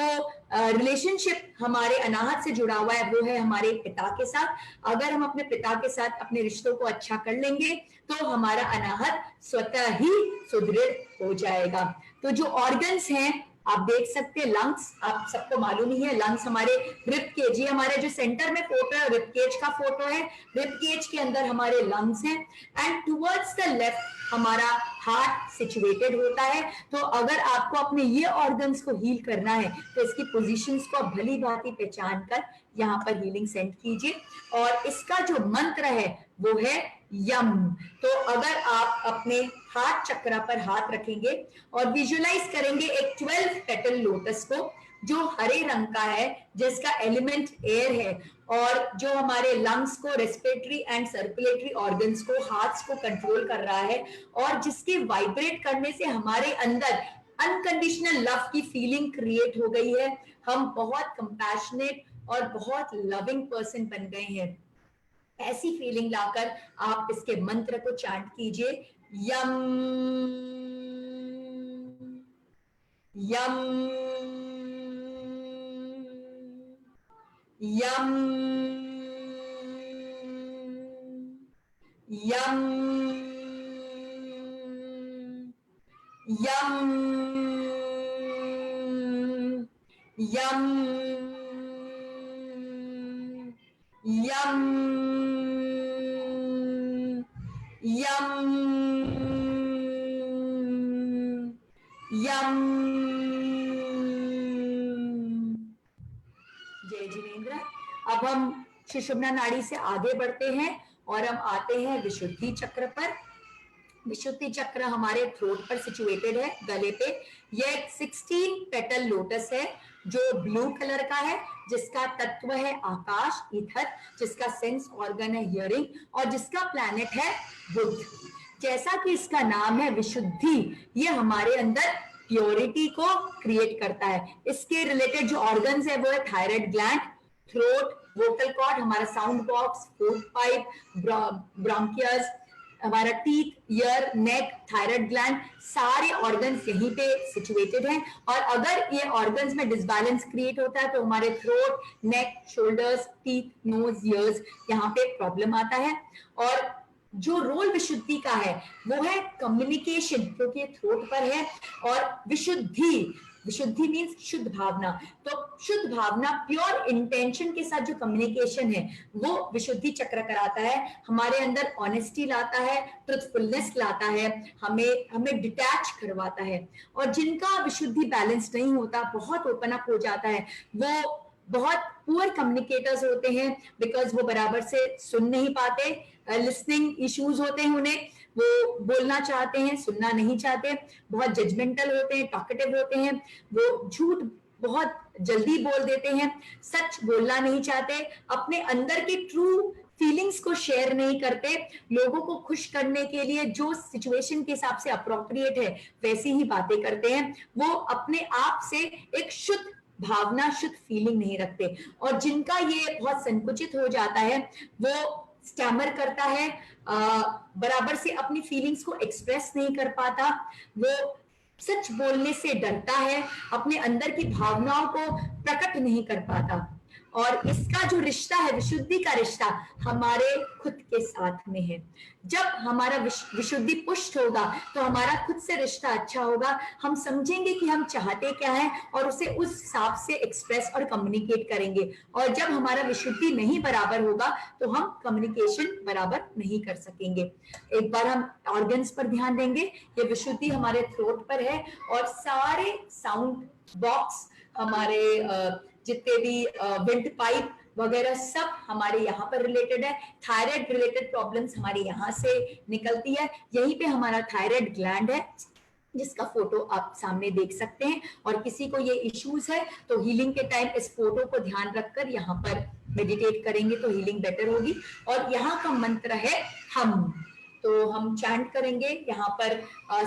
रिलेशनशिप हमारे अनाहत से जुड़ा हुआ है वो है हमारे पिता के साथ। अगर हम अपने पिता के साथ अपने रिश्तों को अच्छा कर लेंगे तो हमारा अनाहत स्वतः ही सुदृढ़ हो जाएगा। तो जो ऑर्गन्स हैं आप देख सकते हैं लंग्स, आप सबको मालूम ही है लंग्स हमारे रिब केज, ये हमारे जो सेंटर में फोटो है रिब केज का फोटो है, रिब केज के अंदर हमारे लंग्स हैं एंड टुवर्ड्स द लेफ्ट हमारा हार्ट सिचुएटेड होता है। तो अगर आपको अपने ये ऑर्गन्स को हील करना है तो इसकी पोजीशंस को भली भांति पहचान कर यहाँ पर हीलिंग सेंड कीजिए। और इसका जो मंत्र है वो है यम। तो अगर आप अपने हार्ट चक्रा पर हाथ रखेंगे और विजुअलाइज करेंगे एक 12 पेटल लोटस को जो हरे रंग का है, जिसका एलिमेंट एयर है और जो हमारे लंग्स को, रेस्पिरेटरी एंड सर्कुलेटरी ऑर्गन्स को, हार्ट्स को कंट्रोल कर रहा है और जिसके वाइब्रेट करने से हमारे अंदर अनकंडीशनल लव की फीलिंग क्रिएट हो गई है। हम बहुत कंपैशनेट और बहुत लविंग पर्सन बन गए हैं। ऐसी फीलिंग लाकर आप इसके मंत्र को चैंट कीजिए, यम यम यम यम यम यम यम यम यम। जय जिनेन्द्र। अब हम सुषुम्ना नाड़ी से आगे बढ़ते हैं और हम आते हैं विशुद्धि चक्र पर। विशुद्धि चक्र हमारे थ्रोट पर सिचुएटेड है, गले पे। यह एक 16 पेटल लोटस है जो ब्लू कलर का है, जिसका तत्व है आकाश, ईथर, जिसका सेंस ऑर्गन है हियरिंग और जिसका प्लैनेट है बुध। जैसा कि इसका नाम है विशुद्धि, ये हमारे अंदर प्योरिटी को क्रिएट करता है। इसके रिलेटेड जो ऑर्गन्स है वो है thyroid gland, throat, vocal cord, हमारा sound box, food pipe, bronchus, हमारा teeth, ear, neck, thyroid gland, सारे ऑर्गन्स यहीं पे सिचुएटेड हैं। और अगर ये ऑर्गन्स में डिसबैलेंस क्रिएट होता है तो हमारे थ्रोट, नेक, शोल्डर्स, टीथ, नोज, ईयर्स, यहाँ पे प्रॉब्लम आता है। और जो रोल विशुद्धि का है वो है कम्युनिकेशन, क्योंकि ये थ्रोट पर है। और विशुद्धि, विशुद्धि मीन्स शुद्ध भावना, तो शुद्ध भावना, प्योर इंटेंशन के साथ जो कम्युनिकेशन है वो विशुद्धि चक्र कराता है। हमारे अंदर ऑनेस्टी लाता है, ट्रुथफुलनेस लाता है, हमें डिटैच करवाता है। और जिनका विशुद्धि बैलेंस नहीं होता, बहुत ओपन अप हो जाता है, वो बहुत पुअर कम्युनिकेटर्स होते हैं, बिकॉज वो बराबर से सुन नहीं पाते, लिसनिंग इश्यूज होते हैं उन्हें, वो बोलना चाहते हैं, सुनना नहीं चाहते, बहुत जजमेंटल होते हैं, टॉकेटिव होते हैं, वो झूठ बहुत जल्दी बोल देते हैं, सच बोलना नहीं चाहते, अपने अंदर के ट्रू फीलिंग्स को शेयर नहीं करते, लोगों को खुश करने के लिए जो सिचुएशन के हिसाब से अप्रोप्रिएट है वैसी ही बातें करते हैं। वो अपने आप से एक शुद्ध भावना, शुद्ध फीलिंग नहीं रखते। और जिनका ये बहुत संकुचित हो जाता है, वो स्टैमर करता है, बराबर से अपनी फीलिंग्स को एक्सप्रेस नहीं कर पाता, वो सच बोलने से डरता है, अपने अंदर की भावनाओं को प्रकट नहीं कर पाता। और इसका जो रिश्ता है, विशुद्धि का रिश्ता हमारे खुद के साथ में है। जब हमारा विशुद्धि पुष्ट होगा तो हमारा खुद से रिश्ता अच्छा होगा, हम समझेंगे कि हम चाहते क्या है और उसे उस हिसाब से एक्सप्रेस और कम्युनिकेट करेंगे। और जब हमारा विशुद्धि नहीं बराबर होगा तो हम कम्युनिकेशन बराबर नहीं कर सकेंगे। एक बार हम ऑर्गन्स पर ध्यान देंगे। ये विशुद्धि हमारे थ्रोट पर है और सारे साउंड बॉक्स, हमारे जितने भी विंड पाइप वगैरह सब हमारे यहाँ पर रिलेटेड है। थायराइड रिलेटेड प्रॉब्लम्स हमारे यहाँ से निकलती है। यहीं पे हमारा थायराइड ग्लैंड है, जिसका फोटो आप सामने देख सकते हैं। और किसी को ये इश्यूज है तो हीलिंग के टाइम इस फोटो को ध्यान रखकर यहाँ पर मेडिटेट करेंगे तो हीलिंग बेटर होगी। और यहाँ का मंत्र है हम, तो हम चैंट करेंगे यहाँ पर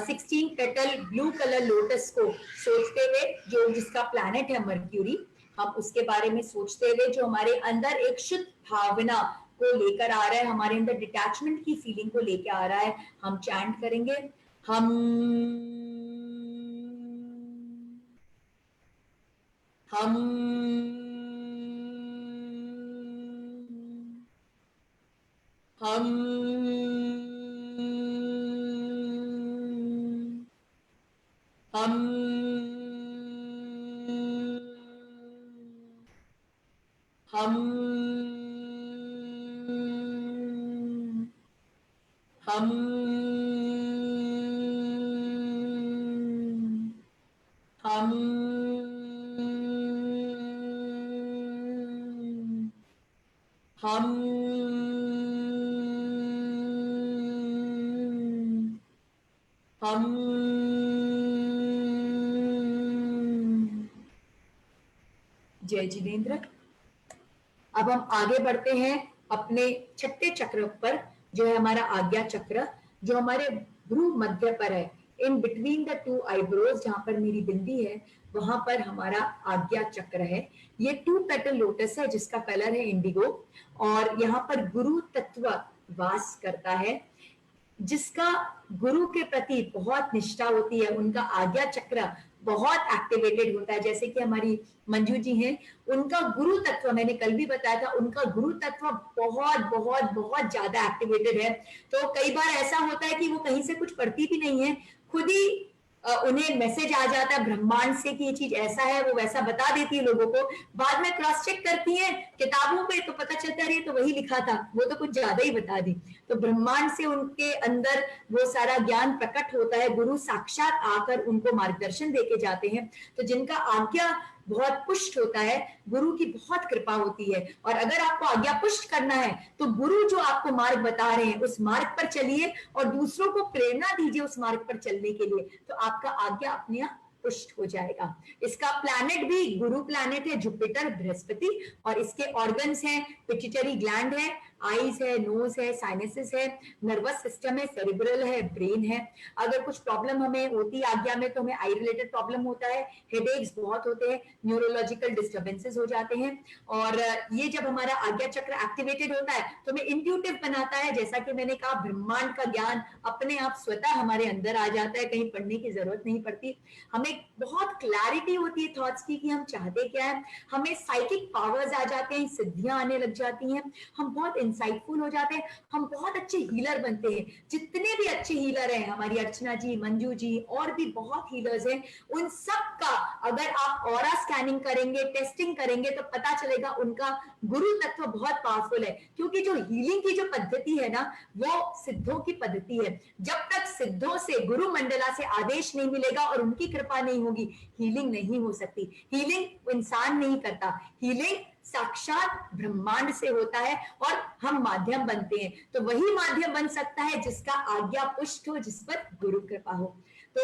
16 पेटल ब्लू कलर लोटस को सोचते हुए, जो जिसका प्लैनेट है मर्क्यूरी, हम उसके बारे में सोचते हुए जो हमारे अंदर एक शुद्ध भावना को लेकर आ रहा है, हमारे अंदर डिटैचमेंट की फीलिंग को लेकर आ रहा है, हम चैंट करेंगे हम हम हम हम हम हम हम हम जय जिनेन्द्र। अब हम आगे बढ़ते हैं अपने छठे चक्र पर, जो है हमारा आज्ञा चक्र, जो हमारे भ्रू मध्य पर है, in between the two eyebrows, जहां पर मेरी बिंदी है वहां पर हमारा आज्ञा चक्र है। ये 2 पेटल लोटस है जिसका कलर है इंडिगो, और यहाँ पर गुरु तत्व वास करता है। जिसका गुरु के प्रति बहुत निष्ठा होती है, उनका आज्ञा चक्र बहुत एक्टिवेटेड होता है। जैसे कि हमारी मंजू जी हैं, उनका गुरु तत्व, मैंने कल भी बताया था, उनका गुरु तत्व बहुत बहुत बहुत ज्यादा एक्टिवेटेड है। तो कई बार ऐसा होता है कि वो कहीं से कुछ पढ़ती भी नहीं है, खुद ही उन्हें मैसेज आ जाता है ब्रह्मांड से कि ये चीज ऐसा है, वो वैसा बता देती है लोगों को। बाद में क्रॉस चेक करती है किताबों पे तो पता चलता है तो वही लिखा था, वो तो कुछ ज्यादा ही बता दी। तो ब्रह्मांड से उनके अंदर वो सारा ज्ञान प्रकट होता है, गुरु साक्षात आकर उनको मार्गदर्शन देके जाते हैं। तो जिनका आज्ञा बहुत पुष्ट होता है, गुरु की बहुत कृपा होती है। और अगर आपको आज्ञा पुष्ट करना है तो गुरु जो आपको मार्ग बता रहे हैं उस मार्ग पर चलिए और दूसरों को प्रेरणा दीजिए उस मार्ग पर चलने के लिए, तो आपका आज्ञा अपने आप पुष्ट हो जाएगा। इसका प्लैनेट भी गुरु प्लैनेट है, जुपिटर बृहस्पति, और इसके ऑर्गन्स हैं, पिट्यूटरी ग्लैंड है, आईज है, नोज है, साइनसेस है, नर्वस सिस्टम है, सेरिब्रल है, ब्रेन है। अगर कुछ प्रॉब्लम हमें होती है आज्ञा में तो हमें आई रिलेटेड प्रॉब्लम होता है, हेडेक्स बहुत होते हैं, न्यूरोलॉजिकल डिस्टर्बेंसेस हो जाते हैं। और ये जब हमारा आज्ञा चक्र एक्टिवेटेड होता है तो हमें इंट्यूटिव बनाता है। जैसा कि मैंने कहा, ब्रह्मांड का ज्ञान अपने आप स्वतः हमारे अंदर आ जाता है, कहीं पढ़ने की जरूरत नहीं पड़ती। हमें बहुत क्लैरिटी होती है थॉट्स की कि हम चाहते क्या है। हमें साइकिक पावर्स आ जाते हैं, सिद्धियां आने लग जाती हैं, हम बहुत इंसाइटफुल हो जाते हैं, हम बहुत अच्छे हीलर बनते हैं। जितने भी अच्छे हीलर हैं, हमारी अर्चना जी, मंजू जी, और भी बहुत हीलर्स हैं, उन सब का अगर आप ऑरा स्कैनिंग करेंगे, टेस्टिंग करेंगे तो पता चलेगा उनका गुरु तत्व बहुत पावरफुल है। क्योंकि जो हीलिंग की जो पद्धति है ना, वो सिद्धों की पद्धति है। जब तक सिद्धों से, गुरु मंडला से आदेश नहीं मिलेगा और उनकी कृपा नहीं होगी, हीलिंग नहीं हो सकती। हीलिंग इंसान नहीं करता, हीलिंग साक्षात ब्रह्मांड से होता है और हम माध्यम बनते हैं। तो वही माध्यम बन सकता है जिसका आज्ञा पुष्ट हो, जिस पर गुरु कृपा हो। तो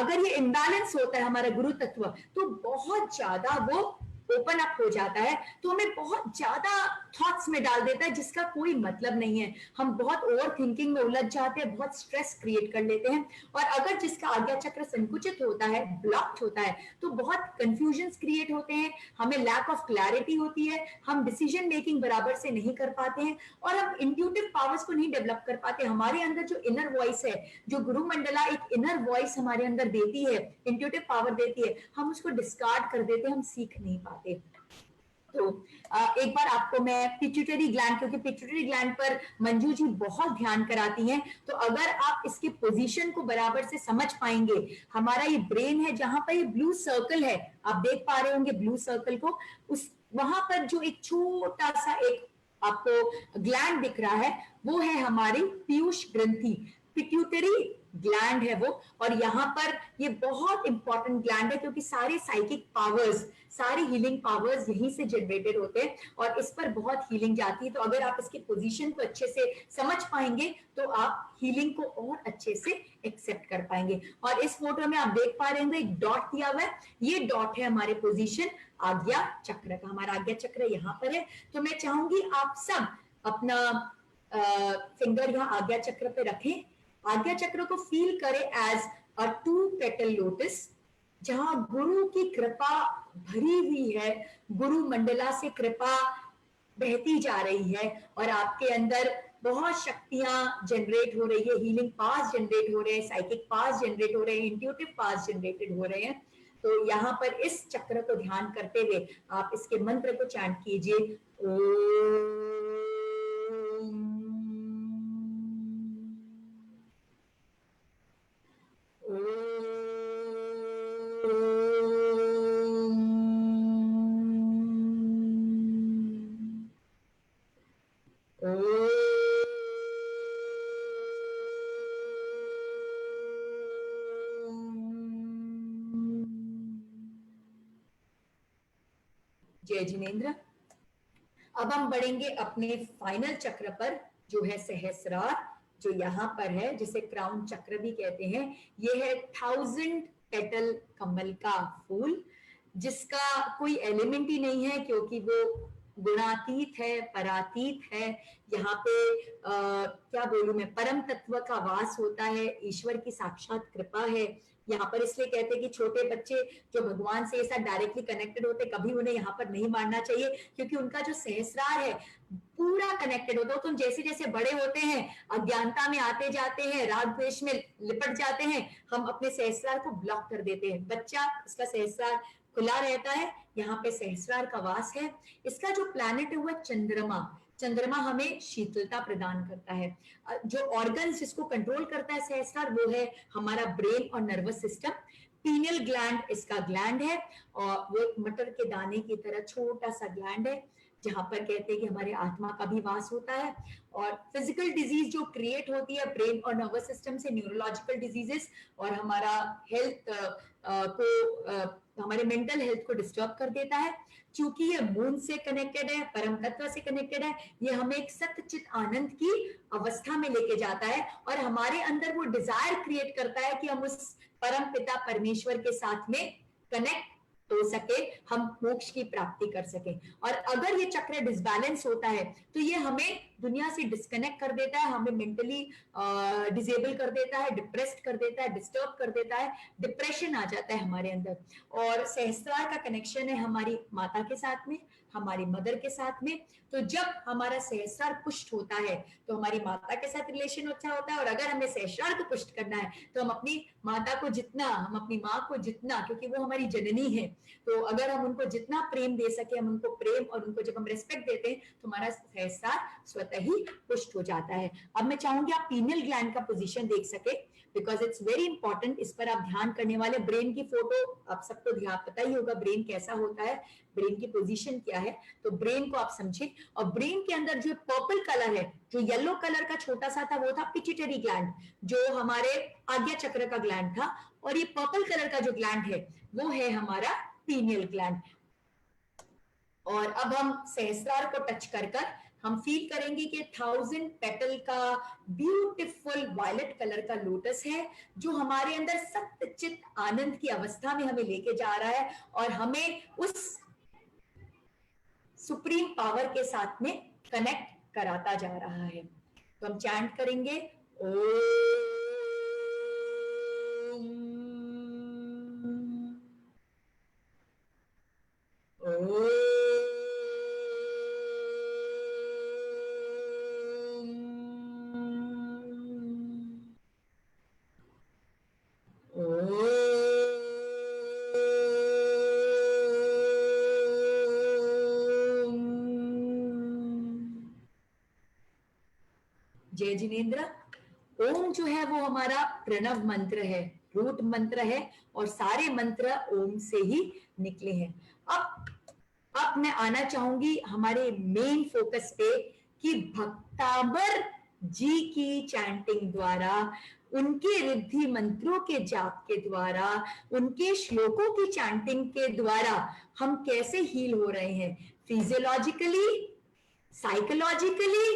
अगर ये इम्बैलेंस होता है हमारा गुरु तत्व, तो बहुत ज्यादा वो ओपन अप हो जाता है, तो हमें बहुत ज्यादा थॉट्स में डाल देता है जिसका कोई मतलब नहीं है। हम बहुत ओवर थिंकिंग में उलझ जाते हैं, बहुत स्ट्रेस क्रिएट कर लेते हैं। और अगर जिसका आज्ञा चक्र संकुचित होता है, ब्लॉक्ड होता है, तो बहुत कंफ्यूजन क्रिएट होते हैं, हमें लैक ऑफ क्लैरिटी होती है, हम डिसीजन मेकिंग बराबर से नहीं कर पाते हैं, और हम इंट्यूटिव पावर्स को नहीं डेवलप कर पाते। हमारे अंदर जो इनर वॉइस है, जो गुरु मंडला एक इनर वॉइस हमारे अंदर देती है, इंट्यूटिव पावर देती है, हम उसको डिस्कार्ड कर देते हैं, हम सीख नहीं पाते। तो एक बार आपको मैं पिट्यूटरी ग्लैंड, क्योंकि पिट्यूटरी ग्लैंड पर मंजू जी बहुत ध्यान कराती हैं, तो अगर आप इसकी पोजीशन को बराबर से समझ पाएंगे, हमारा ये ब्रेन है, जहां पर ये ब्लू सर्कल है, आप देख पा रहे होंगे ब्लू सर्कल को, उस वहां पर जो एक छोटा सा एक आपको ग्लैंड दिख रहा है, वो है हमारी पीयूष ग्रंथि, पिट्यूटरी ग्लैंड है वो। और यहाँ पर ये बहुत इंपॉर्टेंट ग्लैंड है, क्योंकि सारे साइकिक पावर्स, सारी हीलिंग पावर्स यहीं से जनरेटेड होते हैं और इस पर बहुत हीलिंग जाती है। तो अगर आप इसकी पोजीशन को अच्छे से समझ पाएंगे तो आप हीलिंग को और अच्छे से एक्सेप्ट कर पाएंगे। और इस फोटो में आप देख पा रहे होंगे एक डॉट दिया हुआ है, ये डॉट है हमारे पोजीशन आज्ञा चक्र का, हमारा आज्ञा चक्र यहाँ पर है। तो मैं चाहूंगी आप सब अपना फिंगर यहाँ आज्ञा चक्र पे रखें, आज्ञा चक्र को फील करें एज अ 2 पेटल लोटस, जहां गुरु की कृपा भरी हुई है, गुरु मंडला से कृपा बहती जा रही है और आपके अंदर बहुत शक्तियां जनरेट हो रही है, हीलिंग पास जनरेट हो रहे हैं, साइकिक पास जनरेट हो रहे हैं, इंट्यूटिव पास जनरेटेड हो रहे हैं। तो यहाँ पर इस चक्र को ध्यान करते हुए आप इसके मंत्र को चैंट कीजिए, जय जिनेन्द्र। अब हम बढ़ेंगे अपने फाइनल चक्र पर, जो है सहस्रार, जो यहाँ पर है, जिसे क्राउन चक्र भी कहते हैं। ये है 1000 पेटल कमल का फूल, जिसका कोई एलिमेंट ही नहीं है, क्योंकि वो गुणातीत है, परातीत है। यहाँ पे क्या बोलूं मैं, परम तत्व का वास होता है, ईश्वर की साक्षात कृपा है यहाँ पर। इसलिए कहते हैं कि छोटे बच्चे जो भगवान से ऐसा डायरेक्टली कनेक्टेड होते, कभी उन्हें यहाँ पर नहीं मारना चाहिए, क्योंकि उनका जो सहस्रार है पूरा कनेक्टेड होता है। तो जैसे जैसे बड़े होते हैं, अज्ञानता में आते जाते हैं, राग द्वेष में लिपट जाते हैं, हम अपने सहस्रार को ब्लॉक कर देते हैं। बच्चा, इसका सहस्रार खुला रहता है, यहाँ पे सहस्रार का वास है। इसका जो प्लैनेट है वो चंद्रमा। चंद्रमा हमें शीतलता प्रदान करता है। जो ऑर्गन्स जिसको कंट्रोल करता है सहस्रार, वो है हमारा ब्रेन और नर्वस सिस्टम। पीनियल ग्लैंड इसका ग्लैंड है, और वो एक मटर के दाने की तरह छोटा सा ग्लैंड है, जहां पर कहते हैं कि हमारे आत्मा का भी वास होता है। और फिजिकल डिजीज जो क्रिएट होती है ब्रेन और नर्वस सिस्टम से, न्यूरोलॉजिकल डिजीजेस, और हमारा हेल्थ हमारे मेंटल हेल्थ को डिस्टर्ब कर देता है। क्योंकि ये मून से कनेक्टेड है, परम तत्व से कनेक्टेड है, ये हमें एक सत्यचित आनंद की अवस्था में लेके जाता है, और हमारे अंदर वो डिजायर क्रिएट करता है कि हम उस परम पिता परमेश्वर के साथ में कनेक्ट हो सके, हम मोक्ष की प्राप्ति कर सके। और अगर ये चक्र डिसबैलेंस होता है तो ये हमें दुनिया से डिस्कनेक्ट कर देता है, हमें मेंटली डिसेबल कर देता है, डिप्रेस्ड कर देता है, डिस्टर्ब कर देता है, डिप्रेशन आ जाता है हमारे अंदर। और सहस्रार का कनेक्शन है हमारी माता के साथ में, हमारी मदर के साथ में। तो जब हमारा सहस्रार पुष्ट होता है तो हमारी माता के साथ रिलेशन अच्छा होता है, और अगर हमें सहस्रार को पुष्ट करना है तो हम अपनी माता को जितना, हम अपनी माँ को जितना, क्योंकि वो हमारी जननी है, तो अगर हम उनको जितना प्रेम दे सके, हम उनको प्रेम और उनको जब हम रेस्पेक्ट देते हैं तो हमारा सहस्रार स्वतः ही पुष्ट हो जाता है। अब मैं चाहूंगी आप पीनियल ग्लैंड का पोजीशन देख सके, बिकॉज इट्स वेरी इंपॉर्टेंट। इस पर आप ध्यान करने वाले। ब्रेन की फोटो आप सबको ध्यान पता ही होगा, ब्रेन कैसा होता है, ब्रेन की पोजीशन क्या है, तो ब्रेन को आप समझे। और ब्रेन के अंदर जो पर्पल कलर है, जो येलो कलर का छोटा सा था, वो था पिट्यूटरी ग्लैंड, जो हमारे आज्ञा चक्र का ग्लैंड था। और ये पर्पल कलर का जो ग्लैंड है वो है हमारा पीनियल ग्लैंड। और अब हम सहस्रार को टच कर हम फील करेंगे कि 1000 पेटल का ब्यूटीफुल वायलेट कलर का लोटस है, जो हमारे अंदर सत्यचित आनंद की अवस्था में हमें लेके जा रहा है, और हमें उस सुप्रीम पावर के साथ में कनेक्ट कराता जा रहा है। तो हम चैंट करेंगे जय जिनेन्द्र। ओम जो है वो हमारा प्रणव मंत्र है, रूट मंत्र है, और सारे मंत्र ओम से ही निकले हैं। अब मैं आना चाहूंगी हमारे मेन फोकस पे, कि भक्ताबर जी की चैंटिंग द्वारा, उनके रिद्धि मंत्रों के जाप के द्वारा, उनके श्लोकों की चैंटिंग के द्वारा हम कैसे हील हो रहे हैं, physiologically, psychologically,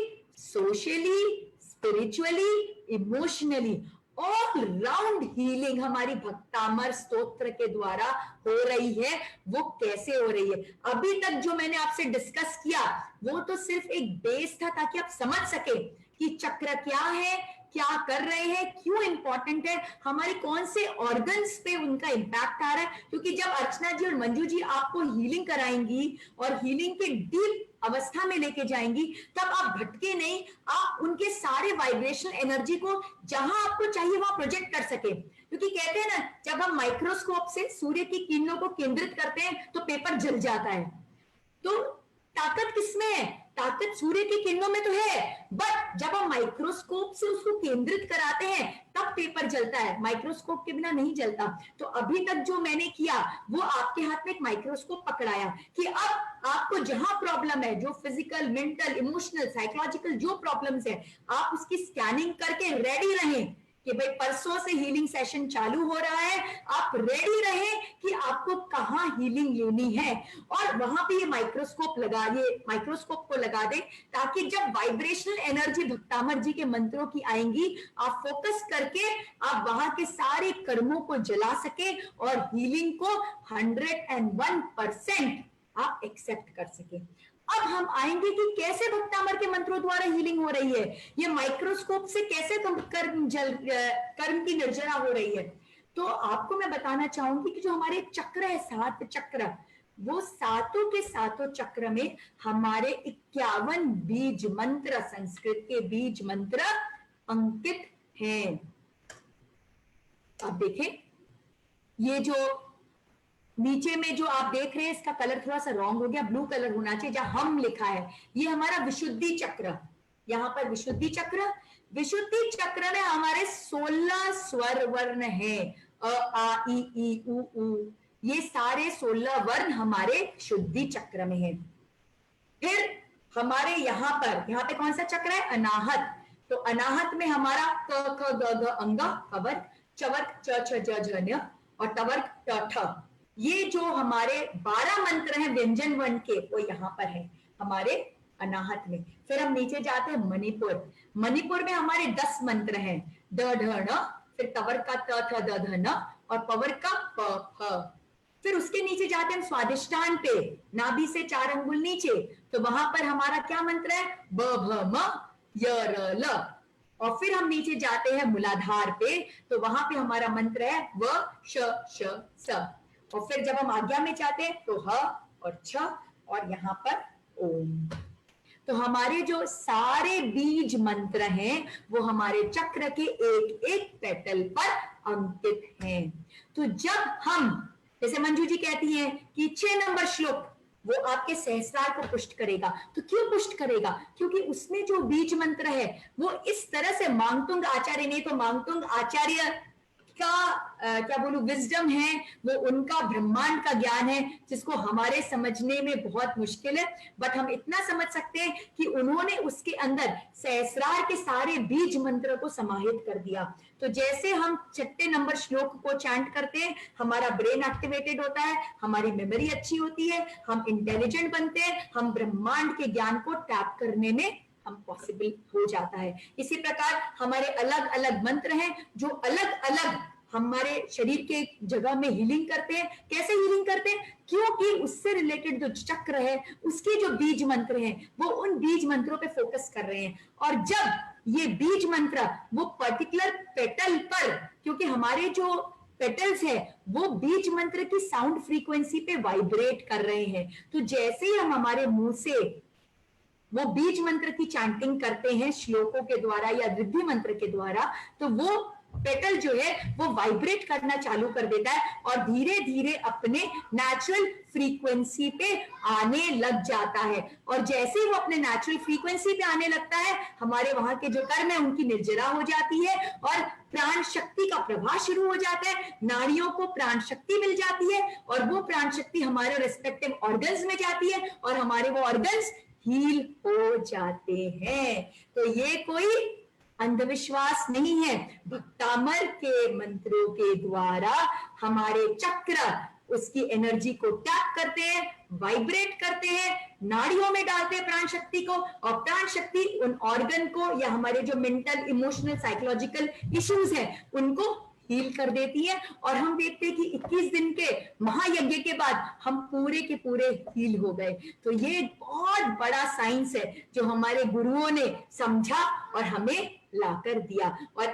socially, spiritually, emotionally. All round healing हमारी भक्तामर स्तोत्र के द्वारा हो रही है। वो कैसे हो रही है? अभी तक जो मैंने आपसे डिस्कस किया वो तो सिर्फ एक बेस था, ताकि आप समझ सके कि चक्र क्या है, क्या कर रहे हैं, क्यों इंपॉर्टेंट है, हमारे कौन से ऑर्गन्स पे उनका इंपैक्ट आ रहा है। क्योंकि जब अर्चना जी और मंजू जी आपको हीलिंग कराएंगी और हीलिंग के डीप अवस्था में लेके जाएंगी, तब आप भटके नहीं, आप उनके सारे वाइब्रेशनल एनर्जी को जहां आपको चाहिए वहां प्रोजेक्ट कर सके। क्योंकि कहते हैं ना, जब हम माइक्रोस्कोप से सूर्य की किरणों को केंद्रित करते हैं तो पेपर जल जाता है। तो ताकत किसमें है? ताकत सूर्य की किरणों में तो है, बट जब हम माइक्रोस्कोप से उसको केंद्रित कराते हैं तब पेपर जलता है, माइक्रोस्कोप के बिना नहीं जलता। तो अभी तक जो मैंने किया वो आपके हाथ में एक माइक्रोस्कोप पकड़ाया, कि अब आपको जहां प्रॉब्लम है, जो फिजिकल, मेंटल, इमोशनल, साइकोलॉजिकल जो प्रॉब्लम्स है, आप उसकी स्कैनिंग करके रेडी रहें कि भाई परसों से हीलिंग सेशन चालू हो रहा है, आप रेडी रहें कि आपको कहाँ हीलिंग लेनी है, और वहां पे ये माइक्रोस्कोप को लगा दे, ताकि जब वाइब्रेशनल एनर्जी भक्तामर जी के मंत्रों की आएंगी, आप फोकस करके आप वहां के सारे कर्मों को जला सके और हीलिंग को 101% आप एक्सेप्ट कर सके। अब हम आएंगे कि कैसे भक्तामर के मंत्रों द्वारा हीलिंग हो रही है, ये माइक्रोस्कोप से कैसे कर्म की निर्जरा हो रही है। तो आपको मैं बताना चाहूंगी कि जो हमारे चक्र है, 7 चक्र, वो सातों के सातों चक्र में हमारे 51 बीज मंत्र, संस्कृत के बीज मंत्र अंकित हैं। आप देखें, ये जो नीचे में जो आप देख रहे हैं, इसका कलर थोड़ा सा रॉन्ग हो गया, ब्लू कलर होना चाहिए जहां हम लिखा है, ये हमारा विशुद्धि चक्र। यहां पर विशुद्धि चक्र में हमारे 16 स्वर वर्ण है, अ आ इ ई उ ऊ, ये सारे 16 वर्ण हमारे शुद्धि चक्र में है। फिर हमारे यहाँ पे कौन सा चक्र है, अनाहत। तो अनाहत में हमारा क ख ग घ अंगा अवर्ग, चवर्ग च छ ज झ ञ और टवर्ग ट ठ, ये जो हमारे 12 मंत्र हैं व्यंजन वर्ण के, वो यहाँ पर है हमारे अनाहत में। फिर हम नीचे जाते हैं मणिपुर में हमारे 10 मंत्र हैं, ड ढ ण, फिर तवर्ग का त थ द ध न और पवर्ग का प फ। फिर उसके नीचे जाते हैं स्वादिष्टान पे, नाभि से 4 अंगुल नीचे, तो वहां पर हमारा क्या मंत्र है, ब भ म य र ल। और फिर हम नीचे जाते हैं मूलाधार पे, तो वहां पे हमारा मंत्र है व श श स। और फिर जब हम आज्ञा में जाते हैं तो ह और छ और यहाँ पर ओम। तो हमारे जो सारे बीज मंत्र हैं वो हमारे चक्र के एक एक पेटल पर अंकित हैं। तो जब हम, जैसे मंजू जी कहती हैं कि 6 नंबर श्लोक वो आपके सहस्रार को पुष्ट करेगा, तो क्यों पुष्ट करेगा, क्योंकि उसमें जो बीज मंत्र है वो इस तरह से मांगतुंग आचार्य ने, तो मांगतुंग आचार्य का क्या बोलूं विजडम है, वो उनका ब्रह्मांड का ज्ञान है जिसको हमारे समझने में बहुत मुश्किल है, बट हम इतना समझ सकते हैं कि उन्होंने उसके अंदर सहस्रार के सारे बीज मंत्र को समाहित कर दिया। तो जैसे हम 6 नंबर श्लोक को चैंट करते हैं, हमारा ब्रेन एक्टिवेटेड होता है, हमारी मेमोरी अच्छी होती है, हम इंटेलिजेंट बनते हैं, हम ब्रह्मांड के ज्ञान को टैप करने में हम पॉसिबल हो जाता है। इसी प्रकार हमारे अलग अलग मंत्र हैं जो अलग अलग हमारे शरीर के जगह में हीलिंग करते हैं। कैसे हीलिंग करते हैं, क्योंकि उससे रिलेटेड जो चक्र है, उसके जो बीज मंत्र हैं, वो उन बीज मंत्रों पे फोकस कर रहे हैं। और जब ये बीज मंत्र वो पर्टिकुलर पेटल पर, क्योंकि हमारे जो पेटल्स है वो बीज मंत्र की साउंड फ्रीक्वेंसी पे वाइब्रेट कर रहे हैं, तो जैसे ही हम हमारे मुंह से वो बीज मंत्र की चैंटिंग करते हैं श्लोकों के द्वारा या रिद्धि मंत्र के द्वारा, तो वो पेटल जो है वो वाइब्रेट करना चालू कर देता है और धीरे धीरे अपने नेचुरल फ्रीक्वेंसी पे आने लग जाता है। और जैसे ही वो अपने नेचुरल फ्रीक्वेंसी पे आने लगता है, हमारे वहां के जो कर्म है उनकी निर्जरा हो जाती है और प्राण शक्ति का प्रवाह शुरू हो जाता है, नाड़ियों को प्राण शक्ति मिल जाती है और वो प्राण शक्ति हमारे रिस्पेक्टिव ऑर्गन्स में जाती है और हमारे वो ऑर्गन्स हील हो जाते हैं। तो ये कोई अंधविश्वास नहीं है, भक्तामर के मंत्रों के द्वारा हमारे चक्र उसकी एनर्जी को टैप करते हैं, वाइब्रेट करते हैं, नाड़ियों में डालते हैं प्राण शक्ति को, और प्राण शक्ति उन ऑर्गन को या हमारे जो मेंटल, इमोशनल, साइकोलॉजिकल इश्यूज हैं उनको हील कर देती है। और हम देखते हैं कि 21 दिन के महायज्ञ के बाद हम पूरे के पूरे हील हो गए। तो ये बहुत बड़ा साइंस है जो हमारे गुरुओं ने समझा और हमें लाकर दिया। और